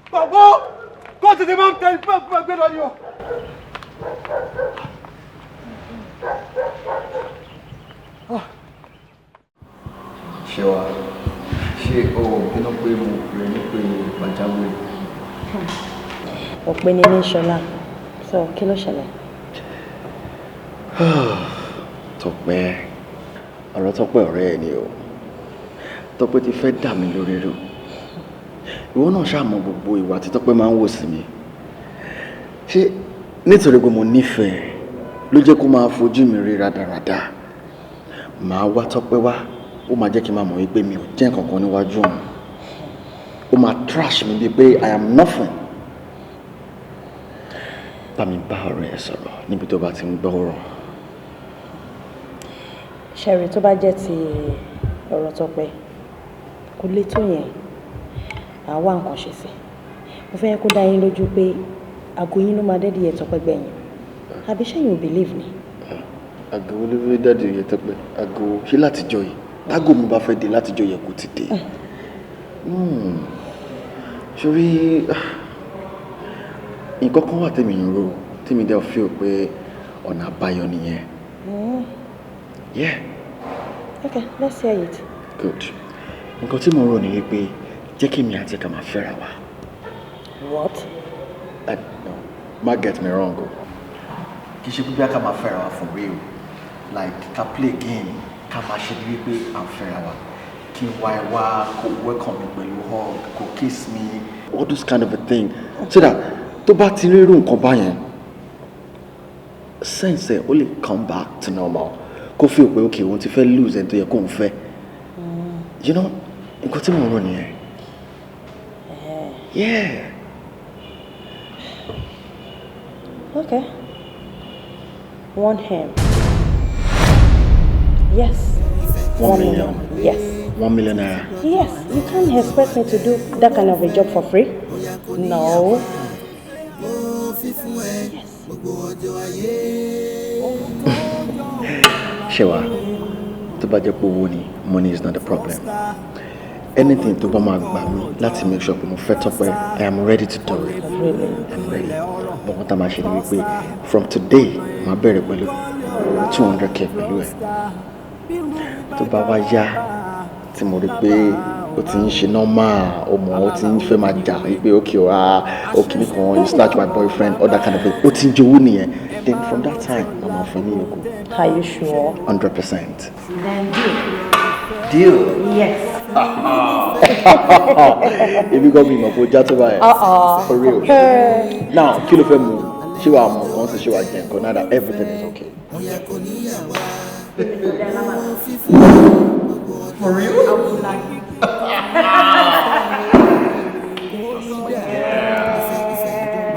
gbogbo kó tètè máa ń tẹ gbé lọ ni o. ṣé wàá ṣé o bínú pé mo pè é ní pé pàjáwìrì. ọ̀pẹ ni ní ṣọlá sọ kí ló ṣẹlẹ̀. Tọ́pẹ́ ọ̀rọ̀ Tọ́pẹ́ ọ̀rẹ́ ẹ̀ ni o Tọ́pẹ́ ti fẹ́ dà mí lórí rò ìwọ náà ṣàmọ gbogbo ìwà tí Tọ́pẹ́ máa ń wò sí mi ṣé nítorí pé mo nífẹ̀ẹ́ ló jẹ́ kó máa fojú mi rí rádaràda màá wá Tọ́pẹ́ wá ó máa jẹ́ kí n máa mọ̀ wípé mi ò jẹ́ nǹkan kan níwájú òun ó máa trash mi bíi pé I am nothing. Bá mi bá ọ̀rẹ́ ẹ sọ̀rọ̀ níbi tó bá ti ń gbọ́ ọ̀rọ̀. ṣẹ̀rí tó bá jẹ́ ti ọ̀rọ̀ Tọ́pẹ́ kò lè tó yẹn àwa nǹkan ṣe sí mo fẹ́ kó dá yín lójú pé àgọ́ yín ló máa dẹ́dí ẹ̀ Tọ́pẹ́ gbẹ̀yìn àbí ṣẹ́yìn ò believe ni. àgọ́ olórí dáàdì yẹ Tọ́pẹ́ àgọ́ ṣé látijọ́ yìí tágò mi bá fẹ́ dé látijọ́ yẹ kó ti dé. Sórí nǹkan kan wà tèmi ń rò tèmi dẹ́ feel pé ọ̀nà àbáyọ nìyẹn. Yeah. Okay, let's hear it. Good. Nǹkan tí mo rò ní wípé jẹ́ kí mi àti ká máa fẹ́ra wa. What? No, má get me wrong o. Kì í ṣe pé ká máa fẹ́ra wa for real. Like ká play game ká máa ṣe bí wípé à ń fẹ́ra wa. Kí n wá ẹ wá kó welcome mi pẹ̀lú hug kó kiss me all those kind of a thing. So that tó bá ti rí irú nǹkan báyẹn sense ẹ̀ ó lè come back to normal. Kó feel pé okay òun ti fẹ́ lose ẹni tó yẹ kó ń fẹ́. You know nǹkan tí mo rò nìyẹn. Yeah. Okay. 1M. Yes. 1 million. Yes. 1 million naira. Yes. You can't expect me to do that kind of a job for free. No. Shewa, tó bá jẹ́ pé owó ni, money is not the problem. Anything tó bá máa gbà mí láti make sure pé mo fẹ́ Tọ́pẹ́, I am ready to do it. Really? I'm ready. But what I'm actually ni wípé from today, màá bẹ̀rẹ̀ pẹ̀lú 200k pẹ̀lú ẹ̀. Tó bá wá yá tí mo rí pé o ti ń ṣe normal, o ti ń fẹ́ máa jà wípé okay okay nìkan you snatch my boyfriend all that kind of thing. O ti ń jowú nìyẹn. Then from that time, màá fún ní yòókù. Are you sure? 100%. Then deal. Deal? Yes. If you got me, my boy, just over for real. Now, kí ló fẹ́ mu? Ṣé wàá mu nǹkan sí ṣé wàá jẹ nǹkan? Now that everything is okay. For real? I would like it.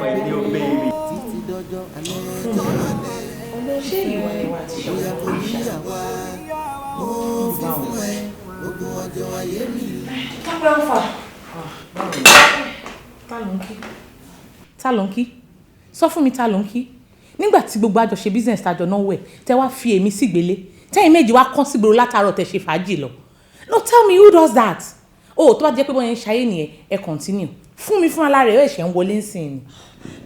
My new baby. Ta ló ń kí? Sọ fún mi ta ló ń kí? Nígbà tí gbogbo àjọṣe business tàjọ náà wẹ̀ tẹ́ wá fi èmi sígbélé tẹ́yìn méjì wá kán sígboro látàárọ̀ tẹ́ ṣe fàájì lọ. No, tell me who does that? Oh, tó bá jẹ́ pé bọ́n yẹn ń ṣayé nìyẹn ẹ continue. Fún mi fún alára ẹ̀ ṣẹ̀ ń wọlé ń sìn ni.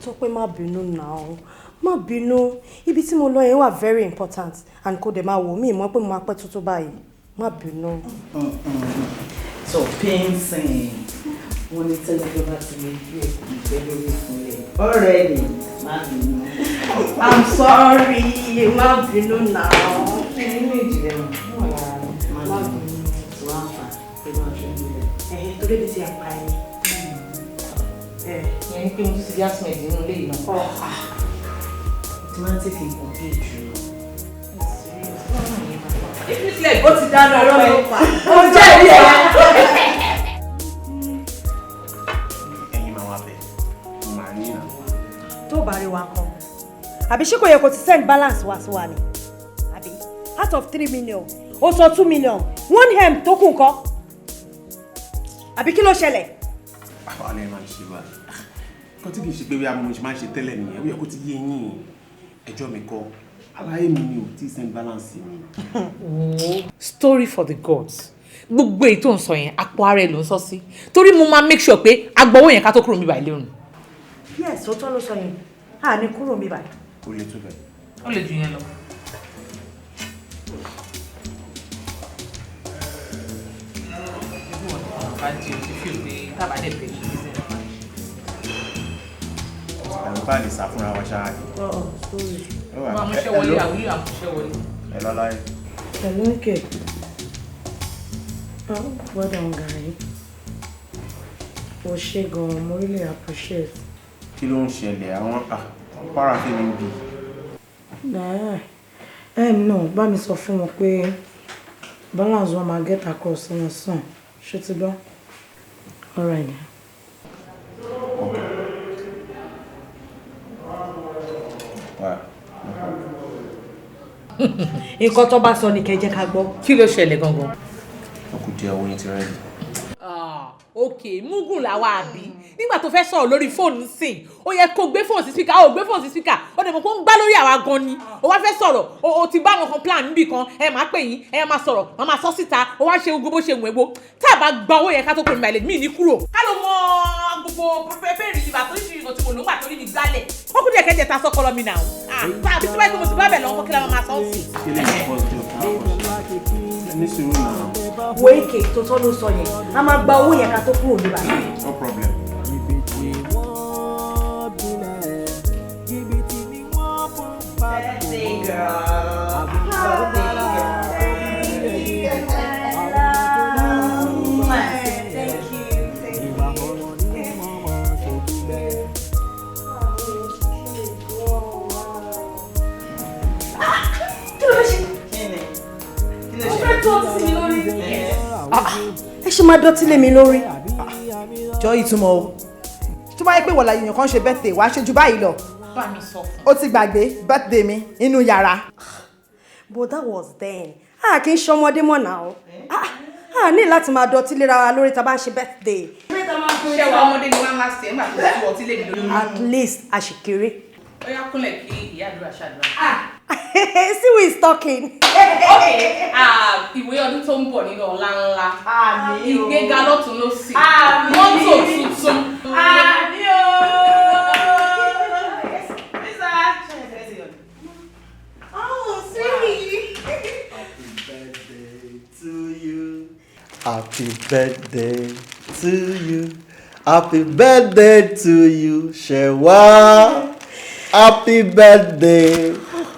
Tọ́pẹ́ má bínú now. Má bínú. Ibi tí mo lọ yẹn wà very important and kò dẹ̀ máa wò mí mọ̀ pé mo máa pẹ́ tó báyìí. Má bínú. So pinsing. Wọ́n ní tẹ́lẹ̀ tó bá ti lè fi èkó ìgbẹ́ lórí ìfúnlẹ̀. Already, má bínú. I'm sorry. Má bínú now. Ẹni méjì lẹ́nu. Wọ́n lára má bínú. Tó wá ń fà pé máa ṣe ń gbé. Torí bí ti àpá ẹni. Yẹn pé mo ti di asmed nínú ilé yìí náà. Automatic nǹkan bí jù. Ìfísílẹ̀ ó ti dáná lọ́wọ́. Ó jẹ́ ìdí ẹ̀. Tó bá rí wa kan àbí ṣé kò yẹ kó ti send balance wá sí wa ni àbí out of 3 million ó sọ 2 million 1M tó kù ńkọ́ àbí kí ló ṣẹlẹ̀. àwọn alẹ́ máa ń ṣe báyìí kó tí kì í ṣe pé bí amọ̀ ṣe máa ń ṣe tẹ́lẹ̀ nìyẹn ó yẹ kó ti yé yín ẹjọ́ mi kọ́ aláyé mi ni ò tí send balance mi. Story for the gods gbogbo èyí tó ń sọ yẹn àpò ara ẹ ló ń sọ sí torí mo máa make sure pé agbowó yẹn ká tó kúrò mi báyìí lérùn. Yes, ó tọ́ ló sọ yẹn. A ní kúrò mi báyìí. Ó lè tó bẹ́ẹ̀. Ó lè jù yẹn lọ. Bá lè sá fúnra wa ṣáá ni. Máa múṣẹ́ wọlé àwílò àmúṣẹ́ wọlé. Ẹ lọ́láyé. Pẹ̀lú òkè. Well done, guy. O ṣé gan-an, mo really appreciate. Kí ló ń ṣẹlẹ̀ àwọn para fún mi bí? No, bá mi sọ fún wọn pé balance wọn máa get across wọn sàn. Ṣé ti gbọ́? All right. Nǹkan tó bá sọ ni kẹ́ jẹ́ ká gbọ́. Kí ló ṣẹlẹ̀ gangan? Ọkùn díẹ̀ owó yín ti rẹ́dì. Okay, mugun làwa àbí nígbà tó fẹ́ sọ̀rọ̀ lórí fóònù sìn ó yẹ kó gbé fóònù sí speaker ó gbé fóònù sí speaker ó dẹ̀ mọ̀ pé ó ń gbá lórí àwa gan ni ó wá fẹ́ sọ̀rọ̀ ó ti bá wọn kan plan níbì kan ẹ máa pè yín ẹ máa sọ̀rọ̀ wọ́n máa sọ síta ó wá ṣe gbogbo bó ṣe wù ẹ́gbó tá a bá gba owó yẹn ká tó pè mí àìlè mí ní kúrò. ká ló mọ gbogbo pẹ́ẹ́pẹ́ rí ibà tó ṣì ìgò tí mo lò ń gbà torí mi gbálẹ̀ ó kú díẹ̀ kẹ́jẹ̀ ta sọ́kọ́ lọ mi nà ó àbí tí wáyé pé mo ti bá bẹ̀ lọ́wọ́ kí la máa sọ sí. Wo èké tó tọ́ ló sọ yẹn a máa gba owó yẹn ká tó kúrò níbà. No problem. Ẹ ṣe máa dọ́tí lé mi lórí. Jọ ìtumọ̀ o tó bá yẹ pé wọ́n la èèyàn kan ṣe birthday wàá ṣe ju báyìí lọ. Bá mi sọ fún. Ó ti gbàgbé birthday mi inú yàrá. But that was then. Kì í ṣọmọdé mọ́ náà. Ní láti máa dọ̀tí lera wa lórí tá bá ń ṣe birthday. Ṣé wàá ọmọdé ni wọ́n last year nígbà tó tú ọtí lè mi lórí. At least a ṣì kéré. Ó yá kúnlẹ̀ kí ìyá àdúrà ṣàdúrà. See who is talking. Okay. Ìwé ọdún tó ń bọ̀ nínú ọ̀la ńlá. Ìgbéga lọ́tún lósì. Mọ́tò tuntun. Àmín o. Happy birthday to you. Happy birthday to you, Shewa. Happy birthday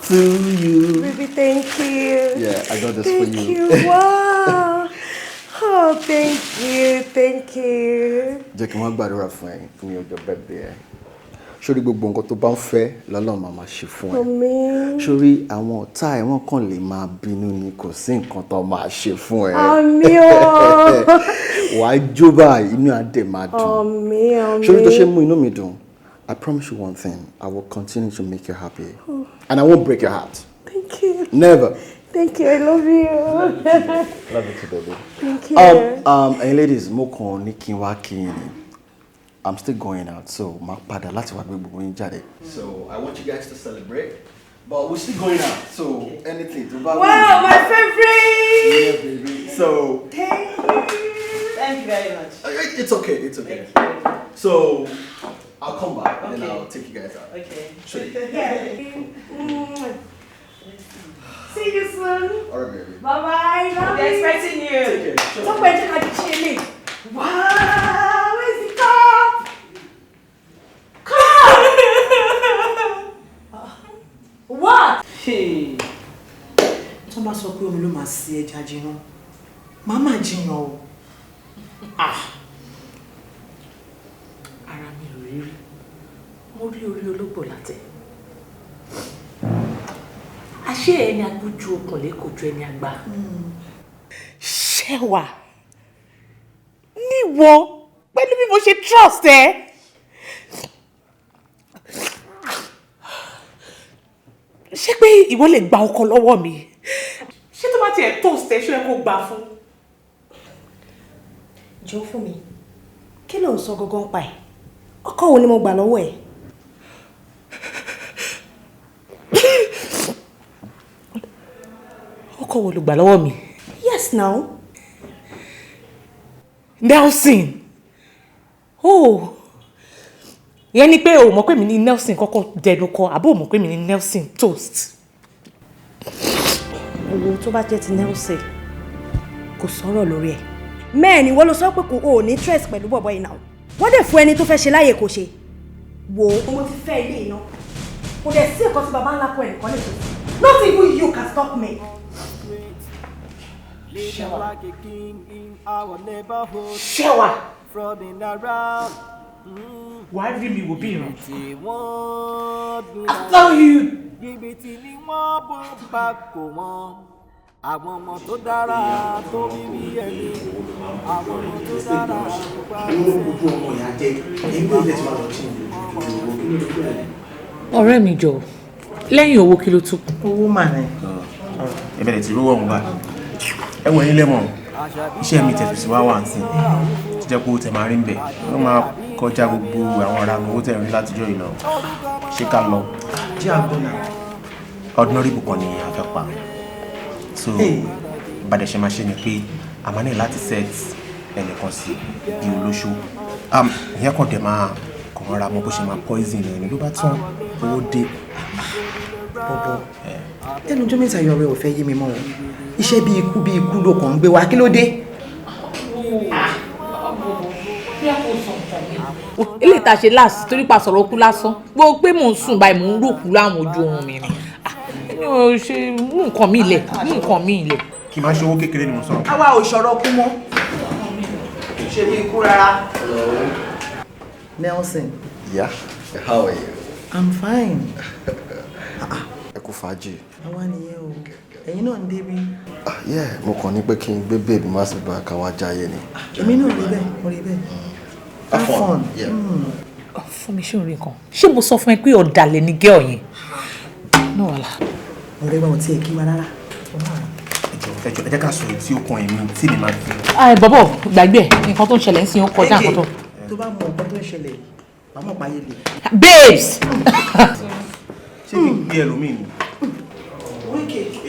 to you. Baby, thank you. Yeah, I got this thank for you. Thank you. Wow. Oh, thank you. Thank you. Jẹ́ kí n wá gbàdúrà fún ẹ ní ọjọ́ birthday ẹ. Sórí gbogbo nǹkan tó bá ń fẹ́ lọ́lọ́run máa máa ṣe fún ẹ. Àmín. Sórí àwọn ọ̀tá ẹ̀ wọ́n kàn lè máa bínú ni kò sí nǹkan tó máa ṣe fún ẹ. Àmín o. Wàá jó báyìí inú adé máa dùn. Àmín, àmín. Sórí tó ṣe mú inú mi dùn. I promise you one thing. I will continue to make you happy. And I won't break your heart. Thank you. Never. Thank you. I love you. Love you too, baby. Thank you. Hey ladies, mo kàn ní kí n wá kí yín ni. I'm still going out, so máa padà láti wá gbé gbogbo yín jáde. So I want you guys to celebrate, but we're still going out. So anything to buy. Wow, my favorite. Yeah, baby. So thank you. Thank you very much. It's okay. It's okay. So I'll come back and then I'll take you guys out. Okay. Sure. See you soon. All right, baby. Bye bye. Love They're you. expecting you. Take care. Talk about it like chilling. Wow, where's the car? Car! What? Hey. Tó bá sọ pé omi ló máa sí ẹja jiná. Màmá jiyàn o. Ara mi ò rí rí. Mo rí orí ológbò látẹ̀. Àṣé ẹni agbójú okùn lè kò ju ẹni àgbà. Ṣẹ́wà. Níwọ pẹ̀lú bí mo ṣe trust ẹ. Ṣé pé ìwọ lè gba ọkọ lọ́wọ́ mi? Ṣé tó bá tiẹ̀ toast ẹ ṣó ẹ kó gbà fún? Jọ̀ọ́ fún mi. Kí ló ń sọ gangan pa ẹ̀? Ọkọ wo ni mo gbà lọ́wọ́ ẹ̀? Ọkọ wo ló gbà lọ́wọ́ mi? Yes now. Nelson. Oh. Ìyẹn ni pé o mọ̀ pé mi ní Nelson kọ́kọ́ dẹnu kọ àbó mọ̀ pé mi ní Nelson toast. Owó tó bá jẹ́ ti Nelson kò sọ̀rọ̀ lórí ẹ̀. Mẹ́ẹ̀ni wọ́n ló sọ pé kò o ní stress pẹ̀lú bọ̀bọ̀ yìí náà. Wọ́n dẹ̀ fún ẹni tó fẹ́ ṣe láyè kò ṣe. Wo mo ti fẹ́ ilé iná. Kò dẹ̀ sí ẹ̀kọ́ tí baba ńlá kọ ẹnìkan lè tó. Not even you can stop me. Ṣẹ́wà. Wàá rí mi wò bí ìran. I tell you. Jìbìtì ni wọ́n bó bá kò wọ́n. Àwọn ọmọ tó dára tó bíbí ẹni. Àwọn ọmọ tó dára tó bá rí Ọ̀rẹ́ mi jọ̀ọ́, lẹ́yìn owó kí ló tún? Owó mà ní. Ẹbẹ̀rẹ̀ tí rówó ọ̀hún wà. Ẹwọ̀n yín lẹ́mọ̀, iṣẹ́ mi tẹ̀fì sí wá wà sí. Tó jẹ́ pé ó tẹ̀ máa rí ń bẹ̀. Ó máa kọjá gbogbo àwọn ará owó tẹ̀ rí látijọ́ ìlọ. Ṣé ká lọ? Jẹ́ àgbọ̀nà. Ordinary book kan ni a fẹ́ pa. So bàdẹ̀ ṣe máa ṣe ni pé a máa ní láti set ẹnìkan sí bí olóṣó. Ìyẹn kan dẹ̀ máa kàn ra mọ́ bó ṣe máa poison ẹni ló bá tán owó dé. Bọ̀bọ̀ ẹnu ọjọ́ mẹ́ta yọ ọ̀rẹ́ ò fẹ́ yé mi mọ́ o. Iṣẹ́ bí ikú ló kàn ń gbé wa kí ló dé? Ilé ìta ṣe láàsì torí pa sọ̀rọ̀ kú lásán. Gbogbo pé mò ń sùn báyìí mò ń rò kú láwọn ojú oorun mi ni. Mi ò ṣe mú nǹkan mi lẹ̀, mú nǹkan mi lẹ̀. Kì máa ṣe owó kékeré ni mo sọ. Àwa ò ṣọ̀rọ̀ kú mọ́. Ṣé bí ikú rárá? Nelson. Yeah, how are you? I'm fine. Ẹ kú fàájì. Àwa nìyẹn o. Ẹ̀yin náà ń débi. Yeah, mo kàn ní pé kí n gbé bèbí má sì bá ká wá jáyé ni. Èmi náà rí bẹ́ẹ̀, mo rí bẹ́ẹ̀. Have fun. Yeah. fún mi ṣé orin kan ṣé mo sọ fún ẹ pé ọ̀dàlẹ̀ ni gẹ́ ọ̀yẹn náà wàhálà. ọ̀rẹ́ wa ò tiẹ̀ kí wa rárá. ẹ jẹ́ ká sọ èyí tí ó kan èmi tí mi máa fi. bọ̀bọ̀ gbàgbé ẹ̀ nǹkan tó ń ṣẹlẹ̀ ń sin ó kọjá nǹkan tó. tó bá mọ nǹkan tó ń ṣẹlẹ̀ yìí wàá mọ̀ páyé lè. babes. ṣé kí n gbé ẹlòmíì ni.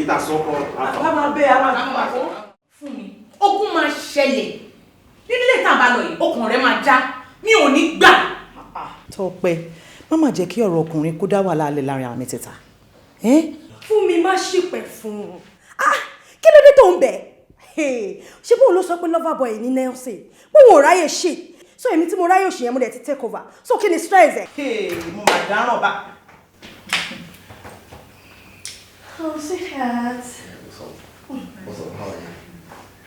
ìdásọ́kọ àtọ̀. a máa bẹ́ a máa fún wa. fún mi ogun máa ṣẹlẹ̀ nílé tá a bá lọ yìí ọkàn rẹ máa já mi ò ní gbà. Tọ́pẹ́ má má jẹ́ kí ọ̀rọ̀ ọkùnrin kó dá wàhálà alẹ́ láàrin àwọn mẹ́tẹ̀ẹ̀ta. fún mi má ṣìpẹ̀ fún un kí ló dé tó ń bẹ̀ ṣé bóun ló sọ pé lover boy ní Nelson bóun ò ráyè ṣe so èmi tí mo ráyè òṣìyẹn mo dẹ̀ ti take over so kí ni stress ẹ̀. mo mà dáràn bá. Oh, sweetheart. What's up?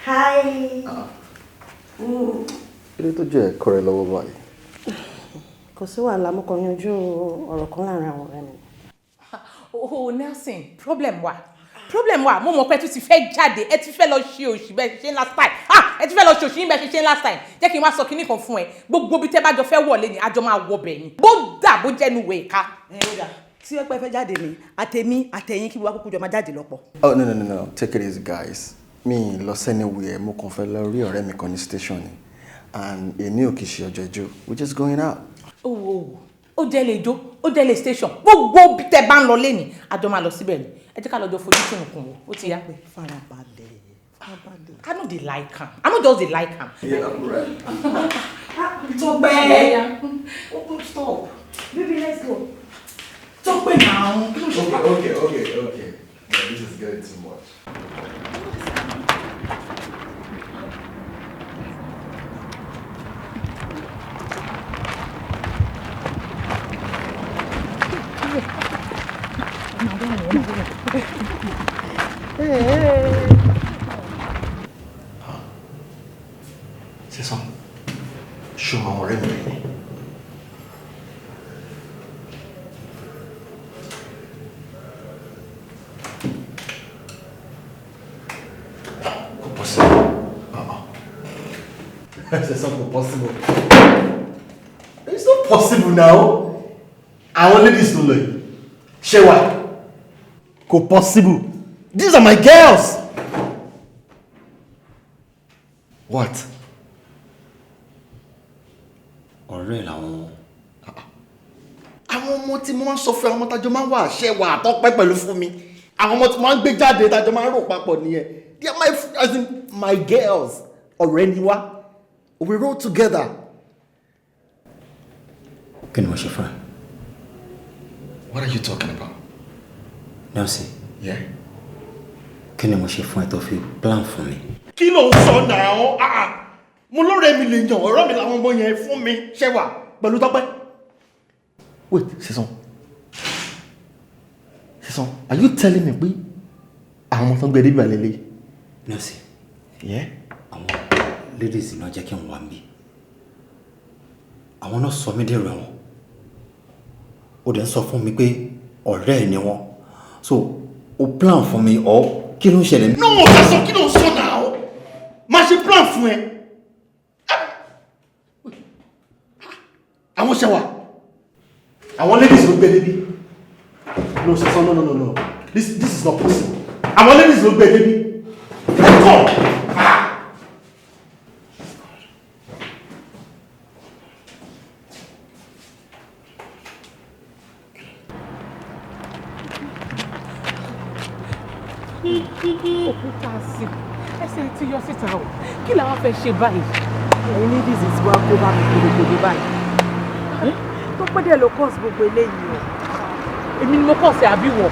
How are you? Hi. Kí ló tó jẹ́ ẹ̀kọ́ rẹ lọ́wọ́ báyìí? Kò sí wàhálà mo kàn yanjú ọ̀rọ̀ kan láàrin àwọn ọ̀rẹ́ mi. Oh Nelson problem wà mo mọ̀ pé ẹ tún ti fẹ́ jáde ẹ ti fẹ́ lọ ṣe òṣì bẹ́ẹ̀ ṣe last time ẹ ti fẹ́ lọ ṣe òṣì bẹ́ẹ̀ ṣe last time jẹ́ kí n wá sọ kinní kan fún ẹ gbogbo bí tẹ́ bá jọ fẹ́ wọlé ni àjọ máa wọ bẹ̀ ni bó dà bó jẹ́nu wẹ̀ ká. tí ẹ pẹ́ fẹ́ jáde ni àtẹ̀mí àtẹ̀yìn kí wọ́n kúkú jọ máa jáde lọ́pọ̀. Oh no, take it easy guys. Mi lọ anywhere mo kàn fẹ́ lọ rí ọ̀rẹ́ mi kan ní station ni and èmi ò kì í ṣe ọjọ́ ìjó we just going out. ó jẹ́ lè jó ó jẹ́ lè station gbogbo bí tẹ́ bá ń lọ lẹ́nìí àjọ máa lọ síbẹ̀ ni ẹ jẹ́ ká lọ jọ fojú sínú kun wo ó ti yá. farabalẹ̀. I no dey like am I no just dey like am. Tọ́pẹ́. Stop. Baby, let's go. Tọ́pẹ́ now. Okay. Yeah, this is getting too much. Sísan, ṣó àwọn ọ̀rẹ́ mi rẹ̀ ni. Kò possible. Sísan kò possible. It's not possible now. Àwọn ladies ló lọ yìí. Ṣé wà? Kò possible. These are my girls. What? Ọ̀rẹ́ làwọn. Àwọn ọmọ tí mo máa ń sọ fún àwọn ọmọ tájọ máa ń wà ṣẹ́ wà àtọ́pẹ́ pẹ̀lú fún mi. Àwọn ọmọ tí mo máa ń gbé jáde tájọ máa ń rò papọ̀ nìyẹn. They are my girls. Ọ̀rẹ́ ni wá. We roll together. Kí ni mo ṣe fún ẹ? What are you talking about? Nelson. Yeah. Kí ni mo ṣe fún ẹ tó fi plan fún mi? Kí ló ń sọ náà? Mo lọ́rẹ́ mi lè yàn ọ̀rọ̀ mi làwọn ọmọ yẹn fún mi ṣẹ́wà pẹ̀lú Tọ́pẹ́. Wait, Sísan, are you telling me pé àwọn ọmọ tó ń gbé débi àlele? Nelson. Yeah. Àwọn ladies náà jẹ́ kí n wà mí. Àwọn náà sọ mí dèrò ẹ̀wọ̀n. Ó dẹ̀ ń sọ fún mi pé ọ̀rẹ́ ẹ̀ ni wọ́n. So, o plan fún mi ọ̀ kí ló ń ṣẹlẹ̀? No, Sísan, kí ló ń sọ náà? Má ṣe plan fún ẹ. Àwọn ṣẹwà. Àwọn ladies ló gbé débi. No, Sísan, no. This is not possible. Àwọn ladies ló gbé débi. Come. Òkúta sí ẹsẹ̀ tí yọ síta o kí làwọn fẹ́ ṣe báyìí. ẹ̀yin ní this is wá kó bá mi gbogbo báyìí. tó pẹ́ dẹ̀ ló kọ́ọ̀sì gbogbo eléyìí o. èmi ni mo kọ́ọ̀sì àbí wọ̀.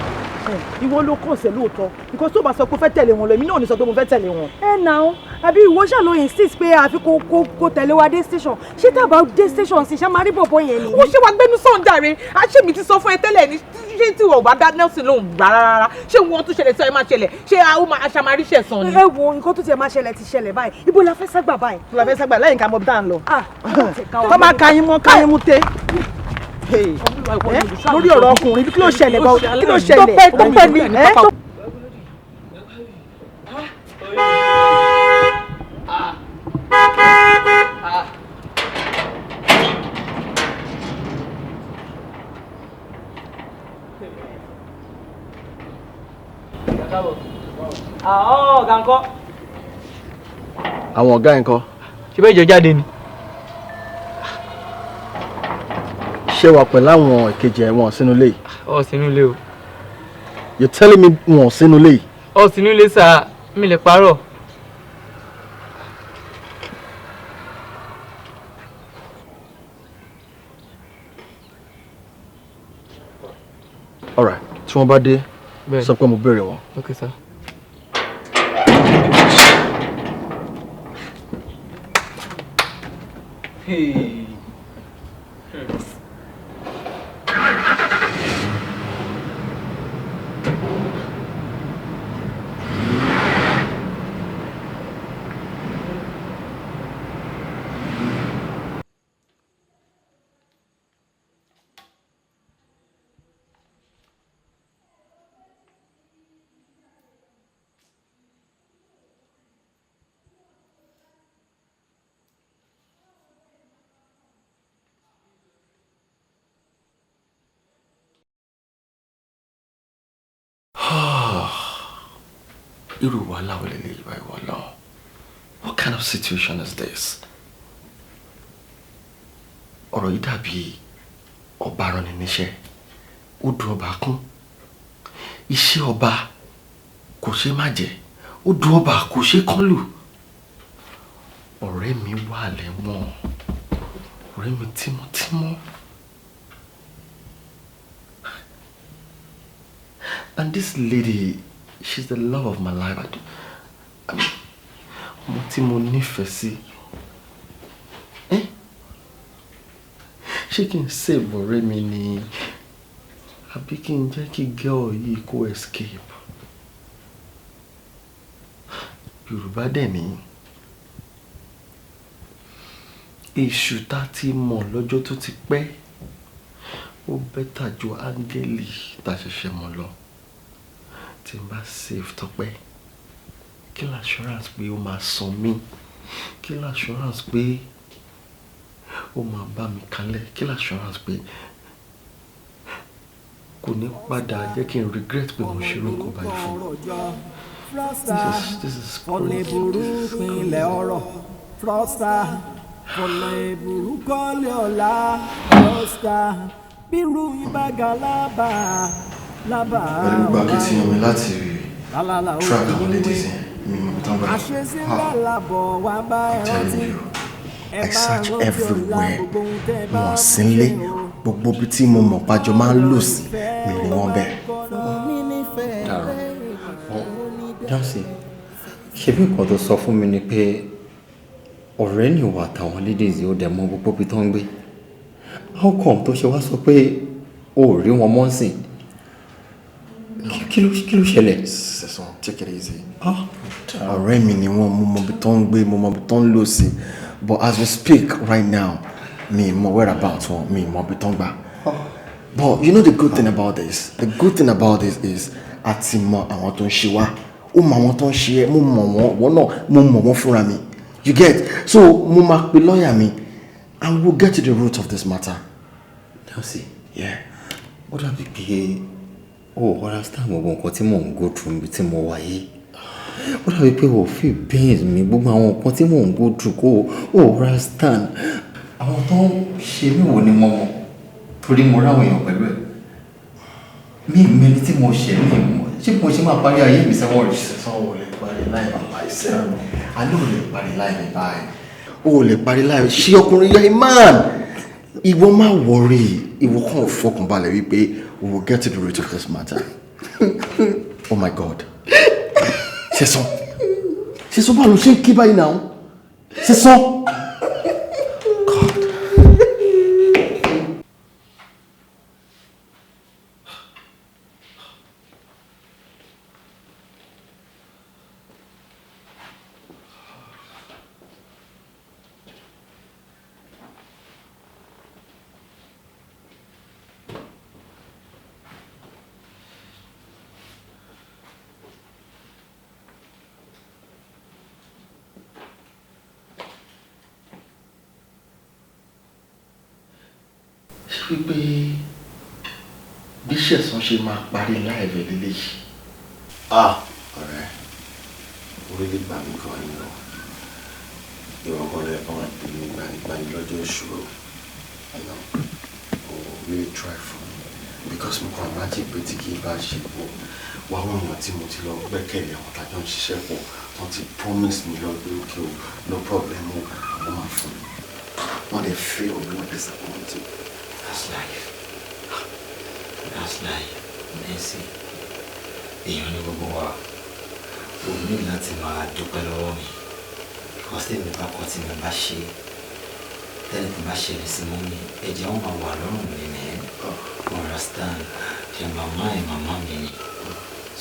ìwọ ló kọ́ọ̀sì lóòótọ́ nǹkan tó bá sọ pé ó fẹ́ tẹ̀lé wọn lọ èmi náà ò ní sọ pé mo fẹ́ tẹ̀lé wọn. náà àbí ìwọ ṣàlọ́ insist pé àfi kó tẹ̀lé wa dé station ṣé tá a bá dé station sí ṣá máa rí bọ̀bọ̀ yẹn ni. ó ṣe wá gbẹnu sọ̀ǹdàre àṣé mi ti sọ fún ẹ tẹ́lẹ̀ ní ṣé tí ò bá dá Nelson lóhùn gbà rárá ṣé wọn tún ṣẹlẹ̀ tí ọ máa ṣẹlẹ̀ ṣé aṣàmáríṣẹ̀ sàn ni. ẹ wo nǹkan tó tiẹ̀ máa ṣẹlẹ̀ ti ṣẹlẹ̀ báyìí ibo la fẹ́ ságbà báyìí. la fẹ́ ságbà lẹ́yìn ká mọ bí tá à ń lọ. tó bá káyín mú tẹ́ lórí ọ̀rọ̀ ọkùnrin kí ló ṣẹlẹ̀ kí ló ṣẹlẹ̀ tó pẹ́ mi. àwọn ọ̀gá ńkọ́. Àwọn ọ̀gá ńkọ́. Ṣé bẹ́ẹ̀ jọ jáde ni? Ṣé wà pẹ̀lú àwọn ìkejì ẹ̀ wọ́n sínú ilé yìí? Ọ̀ sínú ilé o. You're telling me wọ́n sínú ilé yìí? Ọ̀ sínú ilé sà, mi lè parọ́. All right, tí wọ́n bá dé, sọ pé mo béèrè wọn. Okay, sir. Hey. Irú wàhálà wo lélẹ́yìí báyìí wàhálà? What kind of situation is this? Ọ̀rọ̀ yìí dàbí ọba aránni níṣẹ́, ó dùn ọba kún. Iṣẹ́ ọba kò ṣe má jẹ́, ó dùn ọba kò ṣe kán lù. Ọ̀rẹ́ mi wà lẹ́wọ̀n, ọ̀rẹ́ mi tímọ́tímọ́. And this lady, she's the love of my life. Mo tí mo nífẹ̀ẹ́ sí. Ṣé kí n save ọ̀rẹ́ mi ni àbí kí n jẹ́ kí girl yìí kó escape? Yorùbá dẹ̀ ní èṣù tá ti mọ̀ lọ́jọ́ tó ti pẹ́ ó bẹ́tà ju áńgẹ́lì tá ṣẹ̀ṣẹ̀ mọ̀ lọ. Tí n bá save Tọ́pẹ́, kí la assurance pé ó máa san mí? Kí la assurance pé ó máa bá mi kalẹ̀? Kí la assurance pé kò ní padà jẹ́ kí n regret pé mo ṣe lóko báyìí fún? This is crazy. Fraudster, ọ̀nà ìbùrú kọ́lé ọ̀la. Fraudster, bírú ìbága lábà. Pẹ̀lú gbàgbé tí yan mi láti track àwọn ladies yẹn, mi mọ̀ bí tán bá I'm telling you, I search everywhere. Wọ́n sí nílé, gbogbo bí tí mo mọ̀ pàjọ máa ń lò sí, mi rí wọn bẹ́ẹ̀. Dàrọ̀, Jansi, ṣebí nǹkan tó sọ fún mi ni pé ọ̀rẹ́ ni ìwà àtàwọn ladies yìí ó dẹ̀ mọ gbogbo bí tán ń gbé. How come tó ṣe wá sọ pé o ò rí wọn mọ́ sí? Kí ló ṣẹlẹ̀? Sẹ̀sán, take it easy. Ọ̀rẹ́ mi ni wọ́n, mo mọ bí tán ń gbé, mo mọ bí tán ń lò sí. But as we speak right now, mi mọ whereabouts wọn, mi mọ bí tán gbà. But you know the good thing about this? The good thing about this is àti mọ àwọn tó ń ṣe wá. Ó mọ àwọn tó ń ṣe ẹ́, mo mọ̀ wọ́n náà, mo mọ̀ wọ́n fúnra mi. You get? So mo máa pe lawyer mi and we'll get to the root of this matter. Jansi, yeah. Ó dàbí pé o understand gbogbo nǹkan tí mò ń go through níbi tí mo wà yìí. Ó dàbí pé o feel pains mi gbogbo àwọn nǹkan tí mò ń go through kó o understand. Àwọn tó ń ṣe mí wò ni mo mọ̀ torí mo ráwọn èèyàn pẹ̀lú ẹ̀. Mi mẹ́ni tí mo ṣe mí mọ̀ ṣé mo ṣe máa parí ayé mi sẹ́wọ̀n rẹ̀. Sẹ́sán ò lè parí láì bàbá ìṣẹ́. A ní ò lè parí láì mi báyìí. O ò lè parí láì ṣí ọkùnrin yá man. Ìwọ má worry, ìwọ kàn fọkànbalẹ̀ wípé we will get to the root of this matter. Oh my God. Sẹ́sán bá lọ ṣe kí báyìí náà. Sẹ́sán. Wípé bí Ṣẹ̀san ṣe máa parí láìvẹ̀ lílé yìí. Ọ̀rẹ́, Really gbà mí gan ni o. Ìwọ̀n kan lẹ́ẹ̀kan wà pé gbani lọ́jọ́ ìṣòro. Really try for me. Because mo kàn láti pé tí kì í bá ṣe pọ̀. Wá wọ́n èèyàn tí mo ti lọ gbẹ́kẹ̀lé àwọn tàjọ́ ń ṣiṣẹ́ pọ̀. Wọ́n ti promise mi lọ pé okay o, no problem o, wọ́n máa fún mi. Wọ́n dẹ̀ fail me, wọ́n disappoint me. That's life. That's life. Nancy. Èèyàn ní gbogbo wa. O ní láti máa dúpẹ́ lọ́wọ́ mi. Because tèmi bá kọ́ tí mi bá ṣe. Tẹ́lẹ̀ tí bá ṣẹlẹ̀ sí mọ́ mi, ẹ̀jẹ̀ wọn máa wà lọ́rùn mi ní ẹ̀. Understand? Ṣé màmá mi ni?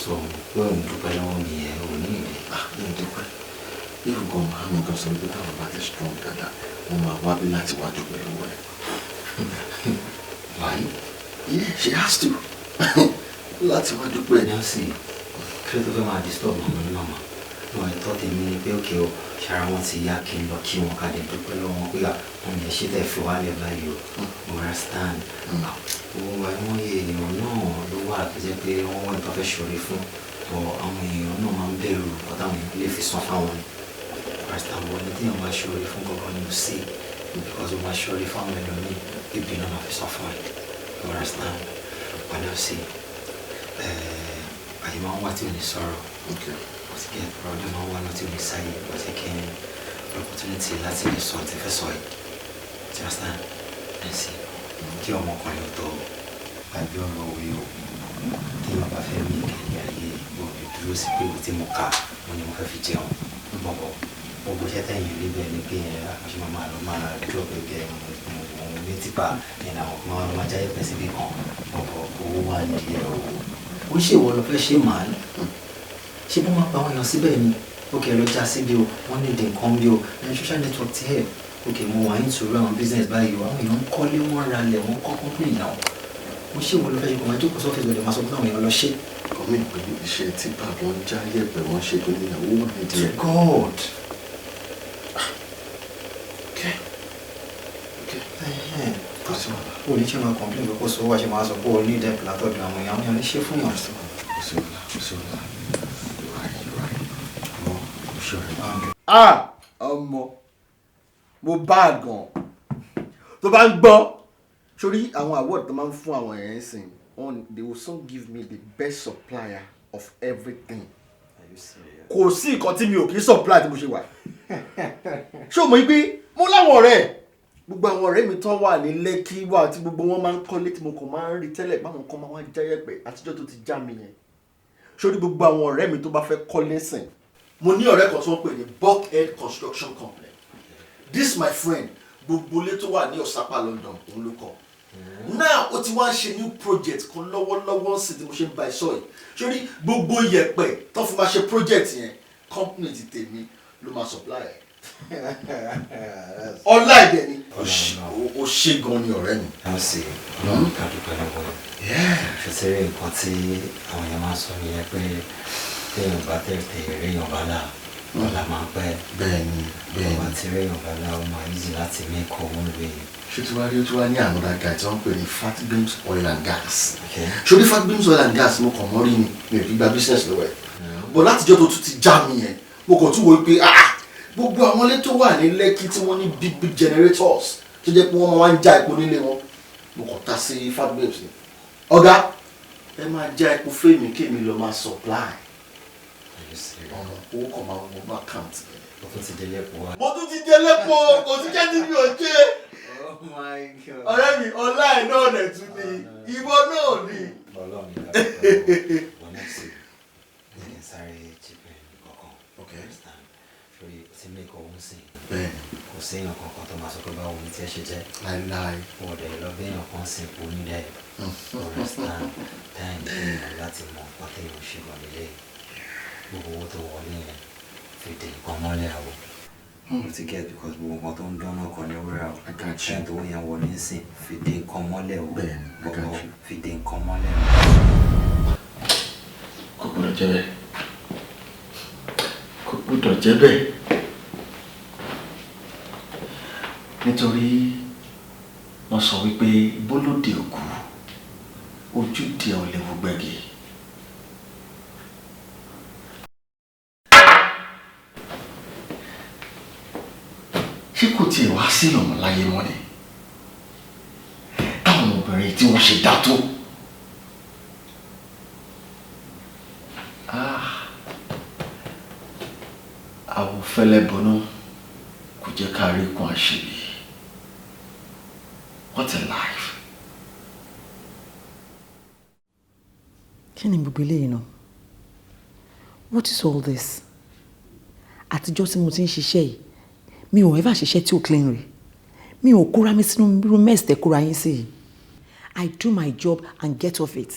So, pé òun dúpẹ́ lọ́wọ́ mi ẹ̀ ò ní ìrẹ̀. Ní dúpẹ́. Irú gan máa mi gan sọ wípé táwọn bá ti strong dáadáa, wọ́n máa wá bí láti wá dúpẹ́ lọ́wọ́ ẹ̀. Why? Yeah, she has to. Láti wá dúpẹ́. Nancy, kí ló tó fẹ́ máa disturb màmá ní màmá? Wọ́n ẹ̀ tọ́ tèmi ni pé òkè o, ṣara wọn ti yá kí n lọ kí wọn ká lè dúpẹ́ lọ́wọ́ wọn pé àwọn èèyàn ṣe tẹ̀ fi wálẹ̀ báyìí o. Understand? Owó àwọn èèyàn náà ló wà tó jẹ́ pé wọ́n wọ́n tó fẹ́ ṣòro fún ọ àwọn èèyàn náà máa ń bẹ̀rù ọ̀tá àwọn èèyàn lè fi san fáwọn ni. Understand? Wọ́n ní tí wọ́n máa ṣòro fún gbogbo ní sí because wọ́n máa ṣòro fáwọn ẹlòmíì ibi náà máa fi san fún ẹ. Understand? Wọ́n náà sí àyè máa ń wá tí ò ní sọ̀rọ̀. Wọ́n ti get problem máa ń wá náà tí ò ní sáyé wọ́n ti kí opportunity láti lè sọ ti fẹ́ sọ ẹ̀. Understand? Nancy, kí ọmọkùnrin tó àbí ọ̀rọ̀ òwe o tí wọ́n bá fẹ́ mí kẹ̀kẹ́ ayé gbòòrò dúró sí pé òtí mo kà wọ́n ni mo fẹ́ fi jẹun bọ̀bọ̀ gbogbo iṣẹ́ tẹ̀yìn níbẹ̀ ni pé àṣẹ máa lọ máa dúró gẹ́gẹ́ ohun ní tipa ìnà àwọn ọmọ ajáyé pẹ̀ síbi kan bọ̀bọ̀ owó wà nídìí ẹ̀ o ó ṣe ìwọ lọ fẹ́ ṣe màá ṣé bí wọ́n pa àwọn èèyàn síbẹ̀ ni ó kẹ́ lọ já síbi o wọ́n ní ìdè nǹkan bí o social network ti ẹ̀ ok mo wà ní ìṣòro àwọn business báyìí o àwọn èèyàn ń kọ́lé wọ́n ralẹ̀ wọ́n kọ́ company náà mo ṣe ìwọ lọ fẹ́ ṣe kò máa jókòó sọ́fíìsì ọ̀dẹ̀ máa sọ fún àwọn èèyàn lọ ṣe. Kọ́mí pẹ̀lú iṣẹ́ tí bàbá wọn já yẹ̀pẹ̀ wọn ṣe tó níyàwó wà nídìí ẹ̀. God. O ní ṣe máa complain pé kó sọ wá ṣe máa sọ pé o ní ìdẹ́pẹ̀ látọ̀dọ̀ àwọn èèyàn ní ṣe fún yàn. Ọmọ mo bá gan tó bá ń gbọ́ sórí àwọn award tó máa ń fún àwọn èèyàn sìn they will soon give me the best supplier of everything. Kò sí nǹkan tí mi ò kí supply tí mo ṣe wà. Ṣé o mọ̀ pé mo láwọn ọ̀rẹ́ gbogbo àwọn ọ̀rẹ́ mi tán wà ní Lẹ́kí wà tí gbogbo wọn máa ń kọ́lé tí mo kàn máa ń rí tẹ́lẹ̀ báwọn kan máa ń jáyẹ̀pẹ̀ àtijọ́ tó ti já mi yẹn. Sórí gbogbo àwọn ọ̀rẹ́ mi tó bá fẹ́ kọ́lé sìn mo ní ọ̀rẹ́ kan tí wọ́n pè ní Buckhead Construction Company. This my friend gbogbo ilé tó wà ní Ọ̀sápá London òun ló kọ́. Now ó ti wá ń ṣe new project kan lọ́wọ́lọ́wọ́ sí tí mo ṣe ń bá ẹ sọ yìí. Sórí gbogbo iyẹ̀pẹ̀ tó fi máa ṣe project yẹn company ti tèmi ló máa supply ẹ̀. Ọlá ìdẹ ni ó ṣe gan ni ọ̀rẹ́ mi. Wọ́n sì ká dúpẹ́ lọ́wọ́ ẹ̀. Ṣètìrí nǹkan tí àwọn èèyàn máa ń sọ nìyẹn pé téèyàn bá tẹ̀tẹ̀ réèyàn bá là ọ̀la máa ń pẹ́. Bẹ́ẹ̀ni ọba tí réèyàn bá là ó máa easy láti make owó lóye. Ṣé tí wàá rí tí wàá ní another guy tí wọ́n pè ní Fatbeams Oil and Gas. Ṣé ní Fatbeams Oil and Gas mo kàn mọ́ rí ni mi ò fi gba business lọ́wọ́ ẹ̀. Bọ̀ látijọ́ tó tún ti já mi yẹn mo kàn tún wò pé gbogbo àwọn ilé tó wà ní Lẹ́kí tí wọ́n ní big generators tó jẹ́ pé wọ́n máa ń já epo nílé wọn mo kàn ta sí Fatbeams ni. Ọ̀gá ẹ máa já epo fèmí kémi lọ máa supply. Ọ̀nà owó kan máa wọ bá account. Mo tún ti délé epo wa. Mo tún ti délé epo kò sí jẹ́ tí mi ò ṣe. Ọ̀rẹ́ mi ọlá ẹ̀ náà nẹ̀ tún ni ìwọ náà ni. Ọlọ́run ní ká wọ́n náà sí ní sáré jípẹ́ kọ̀ọ̀kan. Ṣorí tí mi kò ń sìn. Kò sí èèyàn kankan tó máa sọ pé báwo ni tí ẹ ṣe jẹ́. Láíláí. Ọ̀dẹ̀ lọ bí èèyàn kan sìn kú nílẹ̀. Understand time èèyàn láti mọ nǹkan tí èèyàn ṣe wà nílé. Gbogbo owó tó wọlé yẹn fi dé nǹkan mọ́lẹ̀ àwọ̀. Mo ti get because gbogbo nǹkan tó ń dánná kan ní wúrà o. Ṣé tó yẹn wọlé ń sìn fi dé nǹkan mọ́lẹ̀ o. Gbogbo fi dé nǹkan mọ́lẹ̀ o. Kò gbọdọ̀ jẹ́ bẹ́ẹ̀. Kò gbọdọ̀ jẹ́ bẹ́ẹ̀. Nítorí wọ́n sọ wípé bólódé òkú ojúde ọ̀lẹ́wọ̀ gbẹ̀gì. ṣé kò tiẹ̀ wá sí ọmọ láyé mọ́ ni táwọn obìnrin tí wọ́n ṣe dá tó. Àwòfẹ́lẹ́ bọnú kò jẹ́ ká rí kún àṣírí. What a life. Kí ni gbogbo eléyìí náà? What is all this? Àtijọ́ tí mo ti ń ṣiṣẹ́ yìí, mi ò ever ṣiṣẹ́ tí ó clean rí. Mi ò kóra mi sínú irú mess tẹ́ kóra yín sí. I do my job and get off it.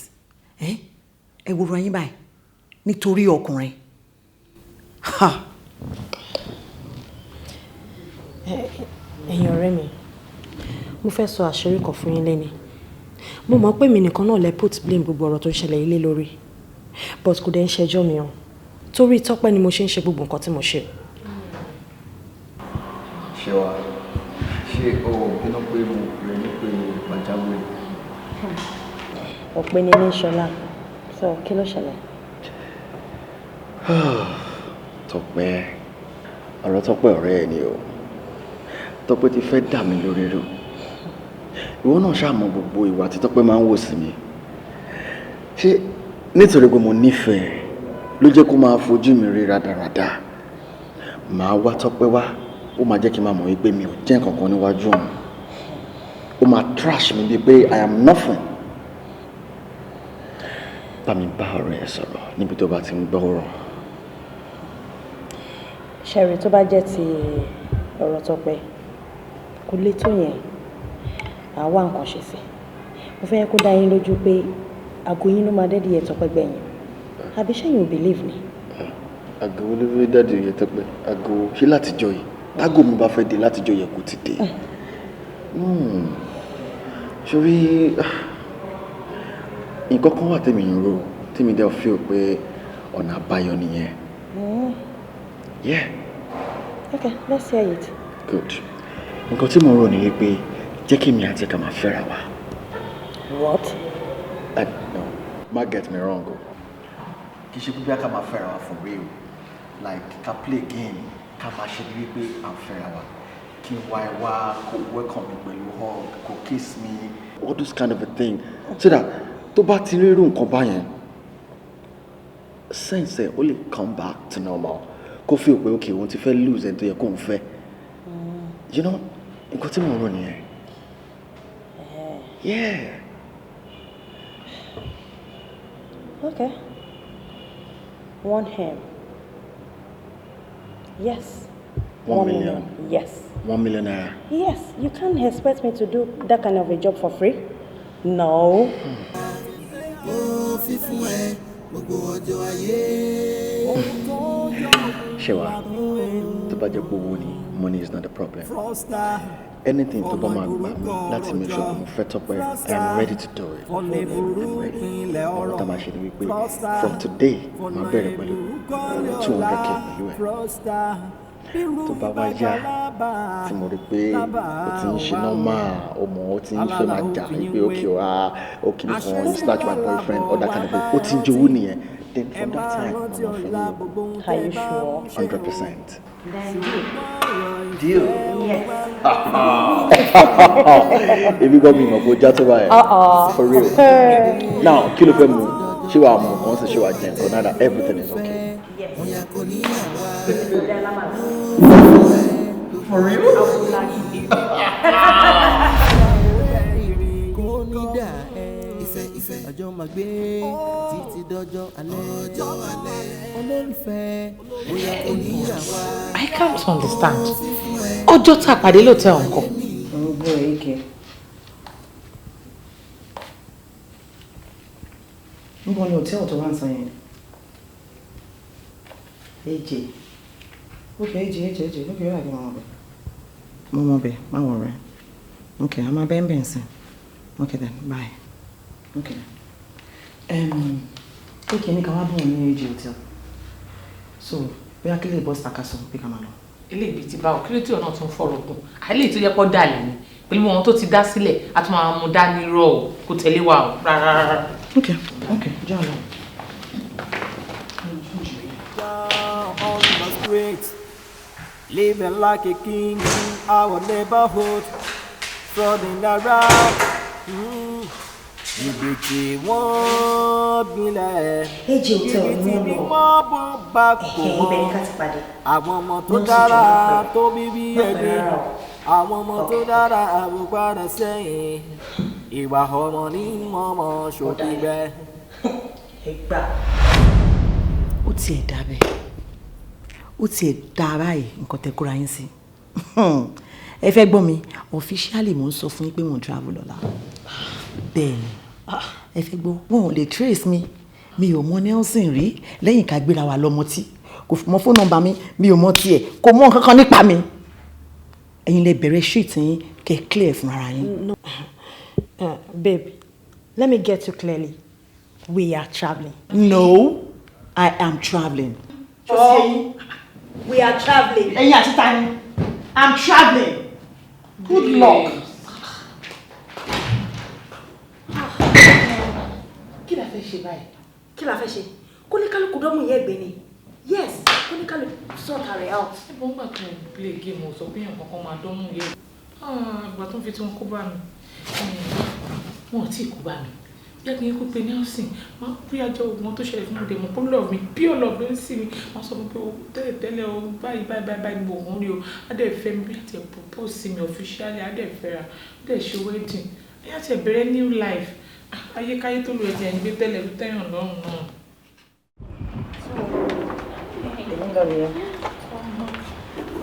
Ẹ wo ra yín báyìí nítorí ọkùnrin. Ẹ̀yin ọ̀rẹ́ mi, mo fẹ́ sọ àṣírí kan fún yín lẹ́ni. Mo mọ̀ pé mi nìkan náà lè put blame gbogbo ọ̀rọ̀ tó ń ṣẹlẹ̀ ilé lórí. But kò dẹ̀ ń ṣẹjọ́ mi o. Torí Tọ́pẹ́ ni mo ṣe ń ṣe gbogbo nǹkan tí mo ṣe. Ṣé wàá ṣé o bínú pé mo pè ní pé pàjáwìrì? Ọ̀pẹ ni ní Ṣọlá. So kí ló ṣẹlẹ̀? Tọ́pẹ́, ọ̀rọ̀ Tọ́pẹ́ ọ̀rẹ́ ẹ̀ ni o. Tọ́pẹ́ ti fẹ́ dà mí lórí rò. Ìwọ náà ṣáà mọ gbogbo ìwà tí Tọ́pẹ́ máa ń wò sí mi. Ṣé nítorí pé mo nífẹ̀ẹ́ ló jẹ́ kó máa fojú mi rí rádaràda? Màá wá Tọ́pẹ́ wá, ó máa jẹ́ kí n máa mọ̀ wípé mi ò jẹ́ nǹkan kan níwájú òun. Ó máa trash mi bíi pé I am nothing. Bá mi bá ọ̀rẹ́ ẹ sọ̀rọ̀ níbi tó bá ti ń gbọ́ ọ̀rọ̀. Ṣẹ̀rí tó bá jẹ́ ti ọ̀rọ̀ Tọ́pẹ́, kò lè tó yẹn. Àwa nǹkan ṣe sí. Mo fẹ́ kó dá yín lójú pé àgọ́ yín ló máa dẹ́dí ẹ̀ Tọ́pẹ́ gbẹ̀yìn. Àbí ṣẹ́yìn ò believe ni? Àgọ́ wo ló fẹ́ dẹ́dí ẹ̀ Tọ́pẹ́? Àgọ́ ṣé látijọ́ yìí? Tágò mi bá fẹ́ dé látijọ́ yẹ kó ti dé. Ṣorí nǹkan kan wà tèmi ń rò tèmi dẹ́ feel pé ọ̀nà àbáyọ nìyẹn. Yeah. Okay, let's hear it. Good. Nǹkan tí mo rò ní wípé jẹ́ kí mi àti ẹ̀ ká máa fẹ́ra wa. What? No, má get me wrong o. Kì í ṣe pé bí a ká máa fẹ́ra wa for real. Like ká play game, ká máa ṣe ní wípé à ń fẹ́ra wa. Kí n wá ẹ wá kó welcome mi pẹ̀lú hug, kó kiss me, all those kind of a thing. So that tó bá ti rí irú nǹkan báyẹn, sense ẹ̀ ó lè come back to normal. Kó feel pé okay, òun ti fẹ́ lose ẹni tó yẹ kó ń fẹ́. You know, nǹkan tí mo rò nìyẹn. Yeah. Okay. 1M. Yes. 1 million. Yes. 1 million naira. Yes. You can't expect me to do that kind of a job for free. No. Shewa, tó bá jẹ́ pé owó ni, money is not the problem. Anything tó bá máa gbà mí láti make sure mo fẹ́ Tọ́pẹ́, I am ready to do it. I'm ready. Ọ̀rọ̀ tá a máa ṣe ni wípé from today, máa bẹ̀rẹ̀ pẹ̀lú 200k pẹ̀lú ẹ̀. Tó bá wá yá, tí mo rí pé o ti ń ṣe normal, ọmọ o ti ń fẹ́ máa jà wípé okay okay nìkan, you snatch my boyfriend, all that kind of thing. O ti ń jowú nìyẹn. Then from that time, I'm not Are you sure? 100%. Then Deal? Yes. If you got me, my boy, just for real. Now, kí ló fẹ́ mu? Ṣé wàá mu kàn sí ṣé wàá jẹ nǹkan náà? Everything is okay. Yes. For real? Ọjọ́ máa gbé títí dọ́jọ́ alẹ́ olólùfẹ́ bóyá oníyàwó. I can't understand. Ọjọ́ tá a pàdé lóòótọ́ nǹkan. Ọgbọ́n ẹ̀ kẹ́. Níbo ni hòtẹ́ẹ̀lì tó wà ń sọ yẹn? Èjè. Ok, èjè. Lókè yóò àgbẹ̀ máa bẹ̀. Mo mọ bẹ̀, má wọ̀ rẹ̀. Ok, a máa bẹ́ẹ̀ bẹ́ẹ̀ sìn. Ok then, bye. Ok. Okay, ní ká wá bọ̀ ní èjè hòtẹ́ẹ̀lì. So, bóyá kí lè bọ́ sí àkàsọ̀ pé ká máa lọ. Ilé ìbí ti bá òkèlè tí ọ̀nà tún fọ̀rọ̀ kún. Àìlè tó yẹ kó dà lẹ́nu. Pẹ̀lú ohun tó ti dá sílẹ̀, a tún máa mú dání rọ̀ ọ́ kó tẹ̀lé wa ọ́ rárá. Ok, jẹ́ àlọ́. Living like a king. our neighborhood, flooding around. Ibi tí wọ́n gbilẹ̀, ibi tí wọ́n bọ́ bá kò wọ́n. Àwọn ọmọ tó dára tó bíbí ẹni, àwọn ọmọ tó dára àbúgbàdà sẹ́yìn. Ìwà ọmọ ní mọ́mọ́ ṣòkì bẹ́ẹ̀. Ó tiẹ̀ dá bẹ́ẹ̀, ó tiẹ̀ dá báyìí nǹkan tẹ́ kóra yín sí. Ẹ fẹ́ gbọ́ mi, officially mo ń sọ fún yín pé mo ń travel lọ́la. Bẹ́ẹ̀ ni, ẹ fẹ́ gbọ́, wọn ò lè trace mi ò mọ Nelson rí lẹ́yìn ká gbéra wa lọ́mọ tí kò mọ fóònù nọ́mbà mi ò mọ tiẹ̀ kò mọ nǹkan kan nípa mi. Ẹ̀yin lè bẹ̀rẹ̀ sheet yín kẹ́ clear fún ara yín. No. Babe, let me get you clearly. We are traveling. No, I am traveling. Oh, we are traveling. Ẹ̀yin àti ta ni? I'm traveling. Good luck. Kí la fẹ́ ṣe báyìí? Kí la fẹ́ ṣe? Kó ní kálukú dọ́mù yẹ́ gbé ni. Yes, kó ní kálukú sort her out. Ẹ̀bùn gbà tó ń play game ò sọ pé èèyàn kankan máa dánmú yẹ. Ìgbà tó ń fi tí wọ́n kó bá mi. Wọ́n ò tí ì kó bá mi. Bí ẹni kó pe Nelson, máa bí ajọ ogun tó ṣẹlẹ̀ fún mi dẹ̀mọ̀ kó love mi bí ọlọ́ọ̀bẹ ń sí mi. Wọ́n sọ pé tẹ́lẹ̀ o báyìí ni òun rí o. Á dẹ̀ fẹ́ mi bí àti ẹ̀ propose sí mi officially, á dẹ̀ fẹ́ra, á dẹ̀ ṣe wedding. Á ti ẹ̀ bẹ̀rẹ̀ new life. Ayékáyé tó lu ẹ̀jẹ̀ ń gbé tẹ́lẹ̀ ló tẹ́yàn lọ́rùn náà. Èmi lọ nìyẹn.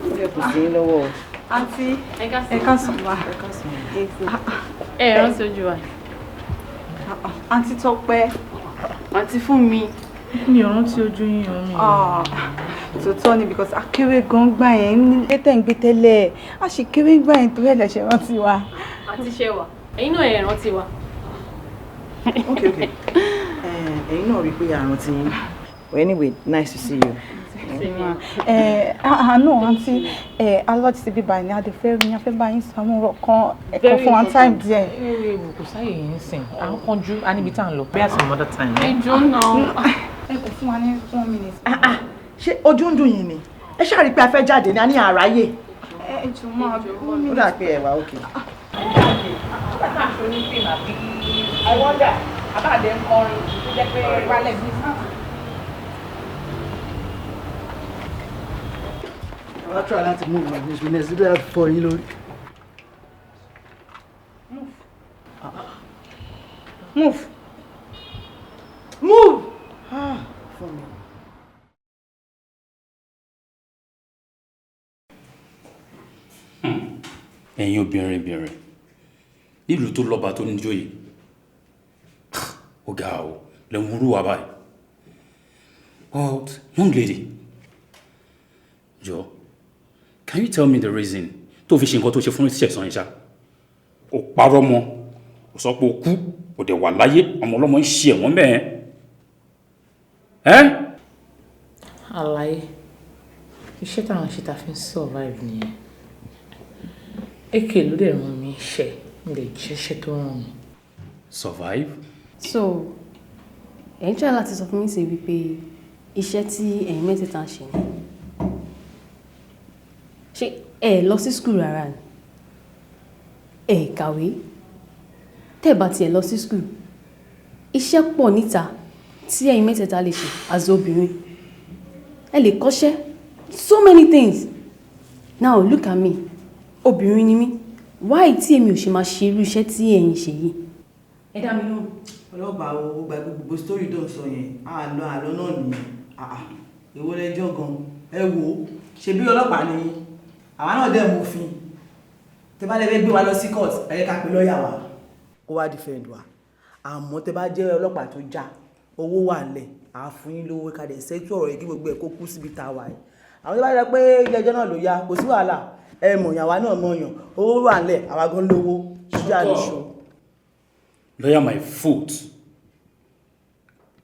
Ó lè kù sí lọ́wọ́ o. Àǹtí, ẹ ká sùn wá. Ẹ rántí ojú wa. Àǹtí Tọ́pẹ́, àǹtí fún mi. Mi ò rántí ojú yín o mi. Tòótọ́ ni because akéré gan gbà yẹn nílé tẹ̀ ń gbé tẹ́lẹ̀. A sì kéré gbà yẹn tó bẹ́ẹ̀ lẹ̀ ṣe rántí wa. Àǹtí ṣe wà, ẹ̀yin náà ẹ̀ rántí wa. Okay. Ẹ̀yin náà rí pé àrùn ti yín. Well, anyway, nice to see you. No, àǹtí, alọ́ọ̀tì ti bí báyìí ni a lè fẹ́ rí, a fẹ́ bá yín sọ àwọn ọ̀rọ̀ kan ẹ̀kọ́ fún one time díẹ̀. Kò sáyè yín sìn, à ń kánjú, a níbi tá à ń lọ. Bí a sì mọ other time. Ẹjọ́ náà. Ẹ kò fún wa ní 1 minute. Ṣé ojú ń dùn yín ni? Ẹ ṣáà rí pé a fẹ́ jáde ní a ní àráyè. Ẹ jù mọ́ àbí. Ó dà pé ẹ wà okay. I wonder, àbáàdé ń kọrin tó jẹ́ pé wálẹ̀ bí. I'll try not to move like this. We need to do that for you, Lord. Move. Move. For me. Ẹ̀yin obìnrin nílùú tó lọ́ba tó ń jóyè ó ga ọ́ lè ń wúrú wa báyìí. But young lady, jọ, can you tell me the reason tó fi ṣe nǹkan tó ṣe fún ìṣẹ̀sán yẹn ṣá? Ó parọ́ mọ́, ó sọ pé ó kú, ó dẹ̀ wà láyé, ọmọ ọlọ́mọ ń ṣe ẹ̀wọ̀n bẹ́ẹ̀. Àlàyé, iṣẹ́ táwọn ṣe ta fi ń survive nìyẹn. Èké ló dẹ̀ ràn mí iṣẹ́, mo lè jẹ́ iṣẹ́ tó ràn mí. Survive? So, ẹ̀yin tí a láti sọ fún mi ṣe wípé iṣẹ́ tí ẹ̀yin mẹ́tẹ̀ẹ̀ta ń ṣe ni. Ṣé ẹ lọ sí school rárá ni? Ẹ kàwé? Tẹ́ bá tiẹ̀ lọ sí school. Iṣẹ́ pọ̀ níta tí ẹ̀yin mẹ́tẹ̀ẹ̀ta lè ṣe as obìnrin. Ẹ lè kọ́ṣẹ́. So many things. Now look at me. Obìnrin ni mí. Why tí èmi ò ṣe máa ṣe irú iṣẹ́ tí ẹ̀yin ṣe yìí? Ẹ dá mi lóhùn. Ọlọ́pàá o gba gbogbo story tó ń sọ yẹn àlọ́ náà nìyẹn èwo lẹ́jọ́ gan ẹ wò ṣe bí ọlọ́pàá ni àwa náà dẹ̀ mú òfin tẹ bá lẹ́gbẹ́ gbé wa lọ sí court ẹ yẹ ká pe lọ́ọ̀yà wa kó wá defend wa àmọ́ tẹ bá jẹ́ ọlọ́pàá tó já owó wà lẹ̀ àfún yín lówó ká dẹ̀ sẹ́tù ọ̀rọ̀ yìí kí gbogbo ẹ̀ kó kú síbi tá a wà yìí àwọn tó bá yẹ pé ilé ẹjọ́ náà ló yá kò sí wàhálà ẹ mọ̀yàn àwa náà mọ̀yàn owó wà lẹ̀ àwa gan lówó ṣíjà nìṣó. Lawyer my foot.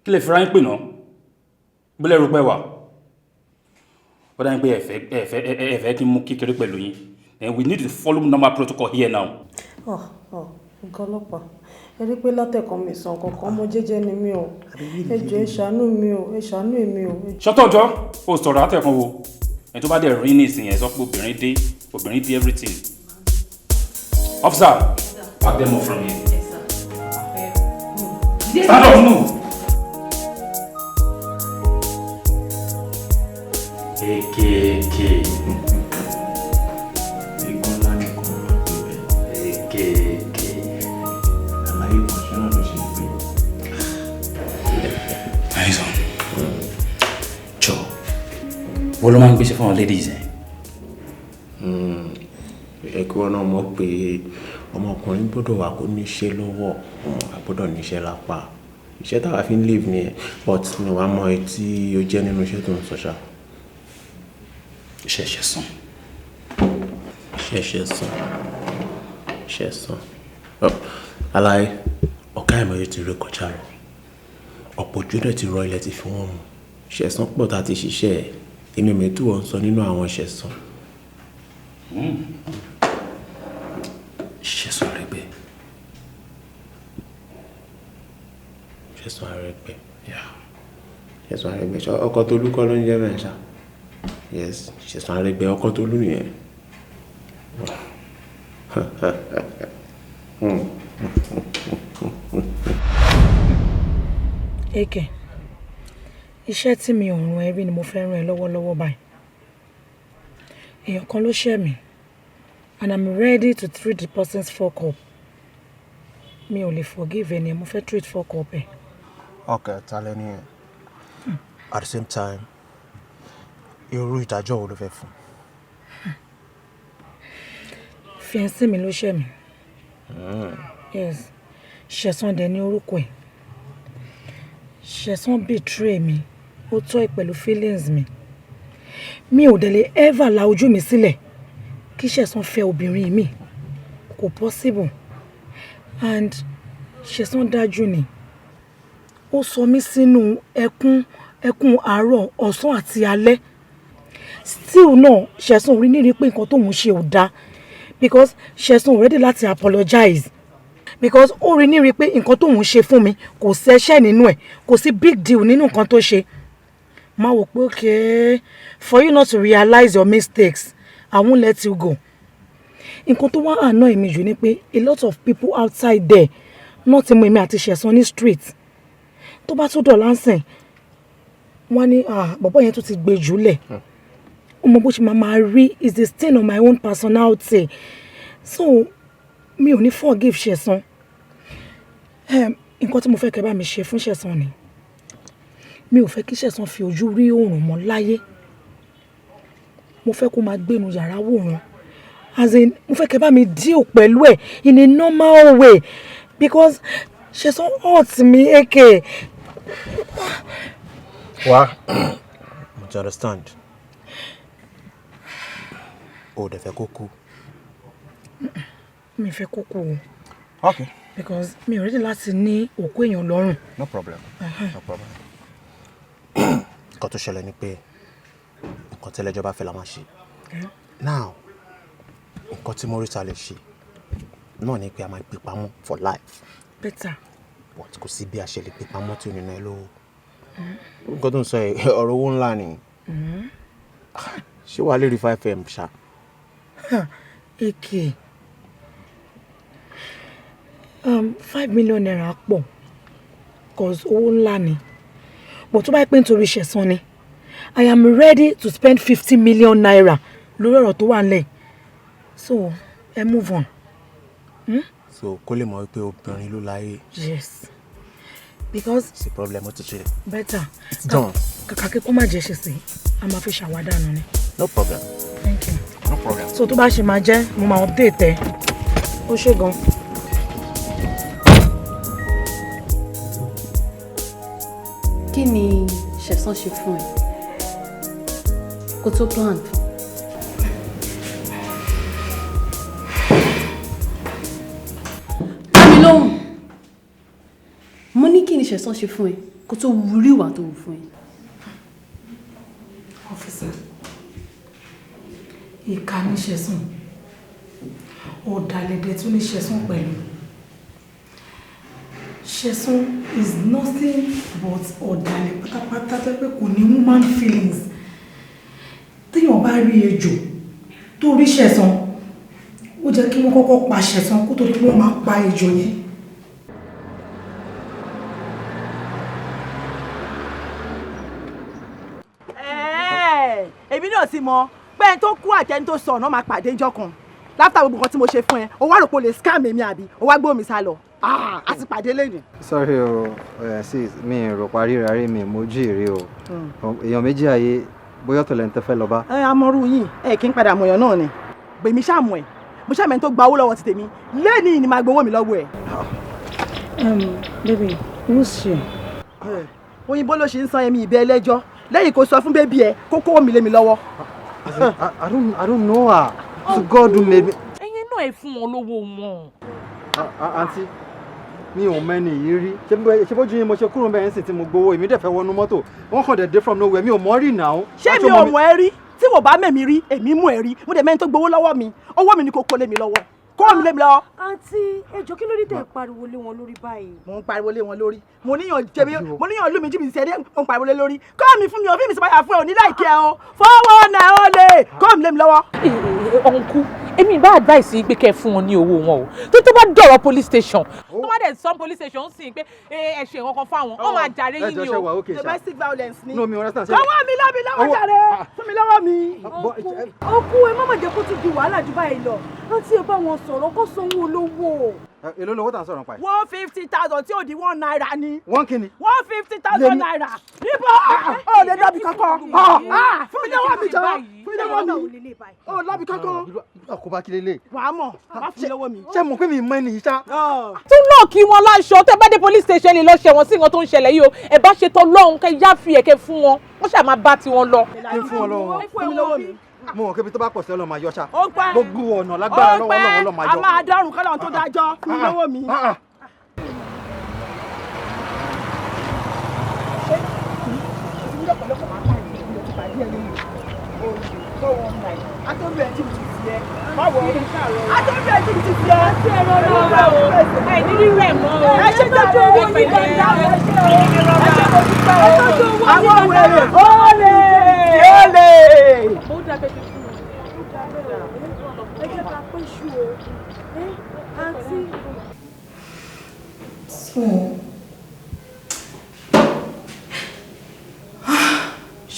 Kí lè fira yín pè náà? Bílẹ̀ rúpẹ́ wà. Ó dáa ń pé ẹ̀fẹ́ kí n mú kékeré pẹ̀lú yín. And we need to follow normal protocol here now. Nǹkan ọlọ́pàá. Ẹ rí pé látẹ̀kọ́ mi sàn kankan ọmọ jẹ́jẹ́ ni mí o. Ẹ jọ̀ọ́ ẹ ṣàánú mi o, ẹ ṣàánú èmi o. Ṣọ́tọ̀ ọjọ́, ó sọ̀rọ̀ látẹ̀kan wo. Ẹ tó bá dẹ̀ rí ní ìsìn yẹn sọ pé obìnrin dé Obìnrin be everything. Officer, pack them off from here. Yes, sir. Stand up, move. Eke. Wọ́n ló máa ń gbéṣẹ́ fún àwọn ladies ẹ̀. Ẹ̀kọ́ wọn náà mọ̀ pé ọmọkùnrin gbọ́dọ̀ wà kó níṣẹ́ lọ́wọ́, àgbọ́dọ̀ níṣẹ́ lápá. Iṣẹ́ táwa fi ń live ni ẹ̀, but mi wá mọ ẹ tí ó jẹ́ nínú iṣẹ́ tó ń sọ ṣá. Iṣẹ́ ṣẹ̀san. Aláì, ọ̀gá ìmọ̀ye ti rí kọjá lọ. Ọ̀pọ̀ ojú rẹ̀ ti rọ ilẹ̀ ti fi wọ́n mu. Ṣẹ̀san pọ̀ tá a ti ṣiṣẹ́ ẹ̀. Èmi mẹ́tù wọ́n sọ nínú àwọn ṣẹ̀san. Ṣẹ̀san Arẹ́gbẹ́. Ṣẹ̀san Arẹ́gbẹ́. Ṣẹ̀san Arẹ́gbẹ́. Ọkọ Tolú kọ́ ló ń jẹ́ bẹ́ẹ̀ ṣá. Yes, Ṣẹ̀san Arẹ́gbẹ́ ọkọ Tolú nìyẹn. Eke, iṣẹ́ tí mi ò ràn ẹ́ rí ni mo fẹ́ ràn ẹ́ lọ́wọ́lọ́wọ́ báyìí. Èèyàn kan ló ṣẹ̀ mí and I'm ready to treat the person's fuck up. Mi ò lè forgive ẹni, mo fẹ́ treat fuck up ẹ̀. Okay, tálẹ́ ni ẹ̀. At the same time, irú ìdájọ́ wo ló fẹ́ fún? Fiancé mi ló ṣẹ̀ mí. Yes, Ṣẹ̀san dẹ̀ ní orúkọ ẹ̀. Ṣẹ̀san betray mi, ó tọ́ ẹ pẹ̀lú feelings mi. Mi ò dẹ̀ lè ever la ojú mi sílẹ̀ kí Ṣẹ̀san fẹ́ obìnrin mi. Kò possible. And Ṣẹ̀san dájú ni. Ó sọ mí sínú ẹkún àárọ̀, ọ̀sán àti alẹ́. Still náà, Ṣẹ̀san rí nírí pé nǹkan tóun ṣe ò dáa. Because Ṣẹ̀san ready láti apologize. Because ó rí nírí pé nǹkan tóun ṣe fún mi kò ṣẹ̀ṣẹ̀ nínú ẹ̀, kò sí big deal nínú nǹkan tó ṣe. Má wò pé okay, for you not to realize your mistakes, I won't let you go. Nǹkan tó wá annoy mi jù ni pé a lot of people outside there not mọ èmi àti Ṣẹ̀san ní street. Tó bá tún dọ̀la ń sìn, wọ́n ní bọ̀bọ́ yẹn tún ti gbé jùlẹ̀. Ọmọ bó ṣe máa rí is the stain on my own personality. So mi ò ní forgive Ṣẹ̀san. Nǹkan tí mo fẹ́ kẹ́ bá mi ṣe fún Ṣẹ̀san ni. Mi ò fẹ́ kí Ṣẹ̀san fi ojú rí oòrùn mọ́ láyé. Mo fẹ́ kó máa gbénu yàrá wòran. As in, mo fẹ́ kẹ́ bá mi deal pẹ̀lú ẹ̀ in a normal way because Ṣẹ̀san hurt me, Eke. Wá, mo ti understand. O dẹ̀ fẹ́ kó kú. Mi fẹ́ kó kú o. Okay. Because mi ò ready láti ní òkú èèyàn lọ́rùn. No problem. No problem. Nǹkan tó ṣẹlẹ̀ ni pé nǹkan tí ẹlẹ́jọ́ bá fẹ́ la máa ṣe. Now, nǹkan tí Morita lè ṣe náà ni pé a máa gbé pamọ́ for life. Better. But kò sí bí a ṣe lè gbé pamọ́ tí ò ní ná ẹ lówó. Nǹkan tó ń sọ ẹ̀ ọ̀rọ̀ owó ńlá ni. Ṣé wàá lè rí 5M ṣá? Eke. 5 million naira pọ̀ cause owó ńlá ni. But tó bá pẹ́ nítorí Ṣẹ̀san ni, I am ready to spend 50 million naira lórí ọ̀rọ̀ tó wà nílẹ̀. So, move on. So, kó lè mọ̀ wípé obìnrin ló láyé. Yes. Because it's a problem to ṣe. Better. It's done. Kàkà kí kó má jẹ́ ṣe sí, a máa fi ṣàwádànù ni. No problem. Thank you. No problem. So tó bá ṣe máa jẹ́, mo máa update ẹ. Ó ṣe gan. Kí ni Ṣẹ̀san ṣe fún ẹ? Kó tó plan fún. Dá mi lóhùn. Mo ní kí ni Ṣẹ̀san ṣe fún ẹ? Kó tó wúrí ìwà tó wù fún ẹ. Officer, ìkà ní Ṣẹ̀san. Ọ̀dàlẹ̀dẹ̀ tún ní Ṣẹ̀san pẹ̀lú. Ṣẹ̀san is nothing but ọ̀dàlẹ̀ pátápátá tó pé kò ní human feelings. Téèyàn bá rí ejò torí ṣẹ̀san ó jẹ́ kí wọ́n kọ́kọ́ pa ṣẹ̀san kó tó di pé wọ́n máa pa ejò yẹn. èmi náà ti mọ pé ẹni tó kú àtẹni tó sọ ọ̀nà máa pàdé ńjọ́ kan láfta gbogbo nǹkan tí mo ṣe fún ẹ o wá rò pé o lè scam èmi àbí o wá gbé mi sá lọ a ti pàdé lẹ́nu. sorry o sis mi rò parí rárí mi mojú ìrè o èèyàn méjì ayé bóyá tọ̀lẹ̀ ń tẹ́ fẹ́ lọ bá. amọ̀rú yìí kí n padà mọ̀yàn náà ni gbèmí ṣàmù ẹ̀ mo ṣàmì ẹni tó gba owó lọ́wọ́ ti tèmi lẹ́ẹ̀ni ni màá gbowó mi lọ́wọ́ ẹ̀. baby who's she. òyìnbó ló ṣe ń san ẹ̀mí ìbẹ́ ẹlẹ́jọ́ lẹ́yìn kó sọ fún bébí ẹ kó kówó mi lé mi lọ́wọ́. I don't know her. To God who made me. ẹyin náà ẹ fún wọn lówó wọn. Àǹtí mi ò mẹ́ni yìí rí ṣé bójú yín mo ṣe kúrò bẹ́ẹ̀ ń sìn tí mo gbowó èmi dẹ̀ fẹ́ wọnú mọ́tò wọ́n kàn dé from nowhere mi ò mọ̀ rí náà. ṣé mi ò mọ̀ ẹ́ rí tí wò bá mẹ̀mí rí èmi mú ẹ rí mo dẹ̀ mẹ́ni tó gbowó lọ́wọ́ mi owó mi ni kò kó lé mi lọ́wọ́ kó mi lé mi lọ́wọ́. àǹtí ẹjọ́ kí ló dé tẹ̀ pariwo lé wọn lórí báyìí. mo ń pariwo lé wọn lórí mo níyàn lù mí jìbìtì ẹdẹ mo ń pariwo lé lórí kọ́ mi fún mi òfin mi sọ́yà fún ẹ òní láìkẹ́ ọ fọwọ́ náà ó lè kó mi lé mi lọ́wọ́. ọ̀nkú èmi bá advice yìí pé kẹ́ ẹ fún wọn ní owó wọn o tó bá dọ̀rọ̀ police station tó bá dẹ̀ sọ police station sì pé ẹ ṣe nǹkan kan fáwọn ọ máa jàre yín ni o domestic violence ni. no mi understand. lọ́wọ́ mi lọ́wọ́ jàre fún mi lọ́wọ́ mi. ọkú ẹ má má jẹ́ kó ti di wàhálà jù báyìí lọ rántí ẹ bá wọn sọ̀rọ̀ kó sanwó olówó. èló lówó tà ń sọ̀rọ̀ pa ẹ̀. 150,000 tí ò di 1 naira ni. wọ́n kí ni. 150,000 naira. níbo ó lè lọ́bì kankan. fún mi lọ́wọ́ mi jọ fún mi lọ́wọ́ mi. ó lọ́bì kankan. àkóbá kí lélẹ̀. wàá mọ̀ wàá fún mi lọ́wọ́ mi. ṣé mo pé mi mọ ẹni yìí ṣá. tún náà kí wọn láṣọ tẹ bá dé police station lọ ṣẹ̀wọ̀n sí nǹkan tó ń ṣẹlẹ̀ yìí o ẹ bá ṣe tọ́ lọ́hùn kẹ yá fi ẹ̀kẹ́ fún wọn wọ́n ṣáà máa bá tiwọn lọ. kí n fún wọn lọ́wọ́ fún mi lọ́wọ́ mi. mo mọ̀ kébi tó bá pọ̀ sí ọlọ́mọ ayọ́ ṣá. ó pẹ́ gbogbo ọ̀nà lágbára lọ́wọ́ ọlọ́mọ ayọ́. a máa dárùn kọ́lọ́n tó dájọ́ fún mi lọ́wọ́ mi. Atọ́bí ẹ̀ tí mo ti fi ẹ́. Báwo? Atọ́bí ẹ̀ tí mo ti fi ẹ́. Àti ẹ̀rọ lọ́wọ́ o. Ẹ ní rírẹ̀ mọ́ o. Ẹ ṣe tọ́jú owó ní gbọ̀ngàn. Ẹ ṣe mo ti pẹ́ o. Ẹ tọ́jú owó ní gbọ̀ngàn. Àwọn wèrè. Olè! Olè! Ó dàbẹ̀ tó fún mi. Ó dàbẹ̀ o. Ẹ jẹ́ ká pé ṣú o. Àǹtí.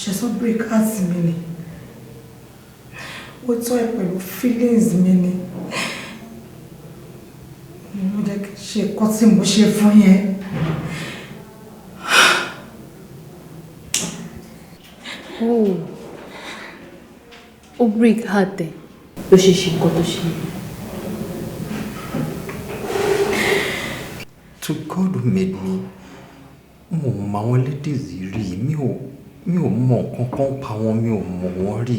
Ṣẹ̀san break heart mi ni. Ó tọ́ ẹ pẹ̀lú feelings mi ni. Mo jẹ́ kí n ṣe nǹkan tí mo ṣe fún yẹn. Ó break heart ẹ̀ ló ṣe ṣe nǹkan tó ṣe. To God who made me, mo mọ àwọn ladies rí mi ò mọ nǹkan kan pa wọn mi ò mọ wọn rí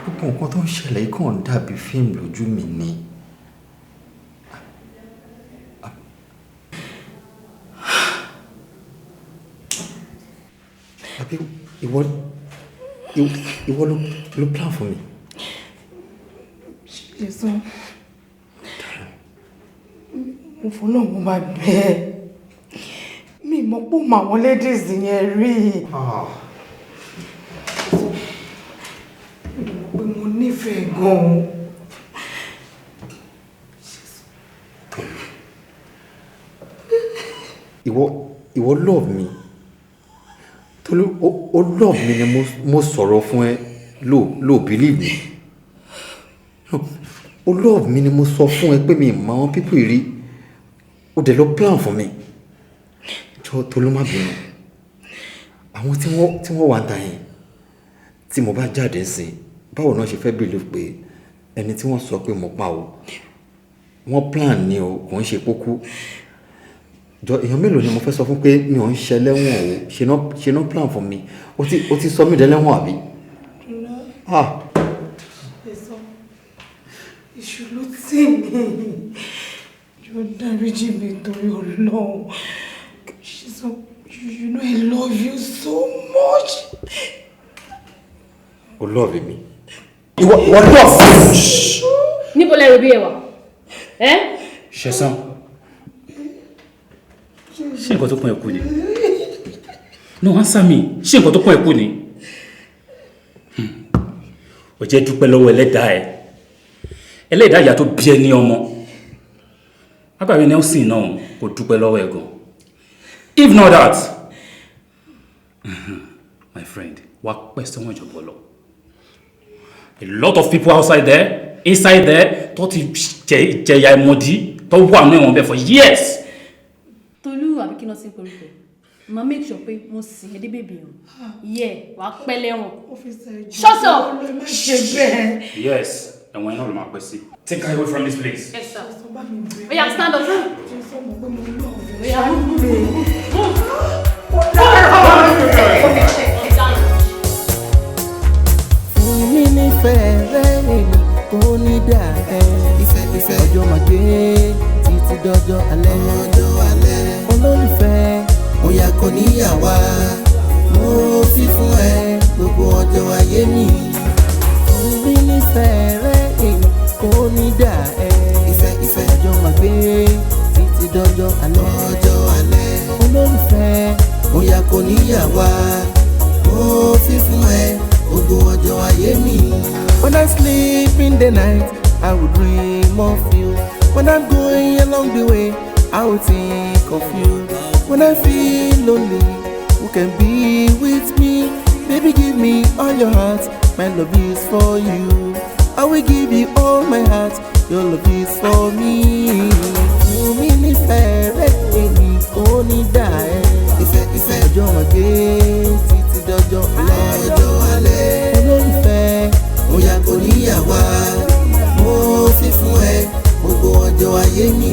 gbogbo nǹkan tó ń ṣẹlẹ̀ kàn dàbí fíìmù lójú mi ni. àbí ìwọ ló plan fún mi. Ṣẹ̀san mo fọlọ́ mo máa bẹ́ẹ̀ mi mọ̀ pé mo àwọn ladies yẹn rí pé mo nífẹ̀ẹ́ gan-an. ìwọ love mi torí ó love mi ni mo sọ̀rọ̀ fún ẹ ló believe mi ó love mi ni mo sọ fún ẹ pé mi mọ àwọn people rí ó dẹ̀ lọ plan fún mi jọ tó ló má bínú àwọn tí wọ́n wà ń ta yẹn tí mo bá jáde sí báwo náà ṣe fẹ́ believe pé ẹni tí wọ́n sọ pé mo pa o wọ́n plan ni o kò ń ṣe kókó jọ èèyàn mélòó ni mo fẹ́ sọ fún pé mi ò ń ṣe lẹ́wọ̀n o ṣe no plan fún mi ó ti sọ mí dẹ́lẹ́wọ̀n àbí. Èṣù ló tì mí yóò dáríjì mi torí Ọlọ́run. Ṣẹ̀san, you know I love you so much. O love me. Ìwọ love me. Níbo lẹ rò bí ẹ wà? Ṣẹ̀san, ṣé nǹkan tó pọ̀ ẹ̀kú ni? No, answer me. Ṣé nǹkan tó pọ̀ ẹ̀kú ni? ó jẹ́ dúpẹ́ lọ́wọ́ ẹlẹ́dàá ẹ̀ ẹlẹ́dàá ìyá tó bí ẹ ní ọmọ agbára Nelson náà kò dúpẹ́ lọ́wọ́ ẹ̀ gan if not that my friend wá pẹ́ sẹ́wọ̀n ìjọba lọ a lot of people outside there inside there tó ti jẹ̀yà ìmọ̀dí tó wà ní ẹ̀wọ̀n bẹ́ẹ̀ for years. Tolú àbí kí n lọ sí koríko ma make sure pé mo sì ẹ́ dé bèbè o yẹ wà á pẹ́ lẹ́wọ̀n. Shut up. Yes ẹ̀wọ̀n iná ló máa pẹ́ sí. Take her away from this place. Yes sir. Oya stand up. Oya fún mi nífẹ̀ẹ́ rẹ̀ kò ní dà ẹ́ ìfẹ́ ọjọ́ máa gbé títí dọjọ́ alẹ́ olólùfẹ́ òyà kò níyàwá mo fi fún ẹ gbogbo ọjọ́ ayé mi fún mi nífẹ̀ẹ́ rẹ̀ kò ní dà ẹ́ ìfẹ́ ọjọ́ máa gbé títí dọjọ́ alẹ́ olólùfẹ́ òyà kò níyàwá mo fi fún ẹ gbogbo ọjọ́ ayé mi. When I sleep in the night, I will dream of you. When I'm going along the way, I will think of you. When I feel lonely, who can be with me? Baby, give me all your heart, my love is for you. I will give you all my heart, your love is for me. Fún mi nífẹ̀ẹ́ rẹ̀ èmi kò ní dà ẹ́. Ìfẹ́ ọjọ́ máa gbé títí dọjọ́ alẹ́. Olólùfẹ́ òyà kò níyàwá mo fi fún ẹ gbogbo ọjọ́ ayé mi.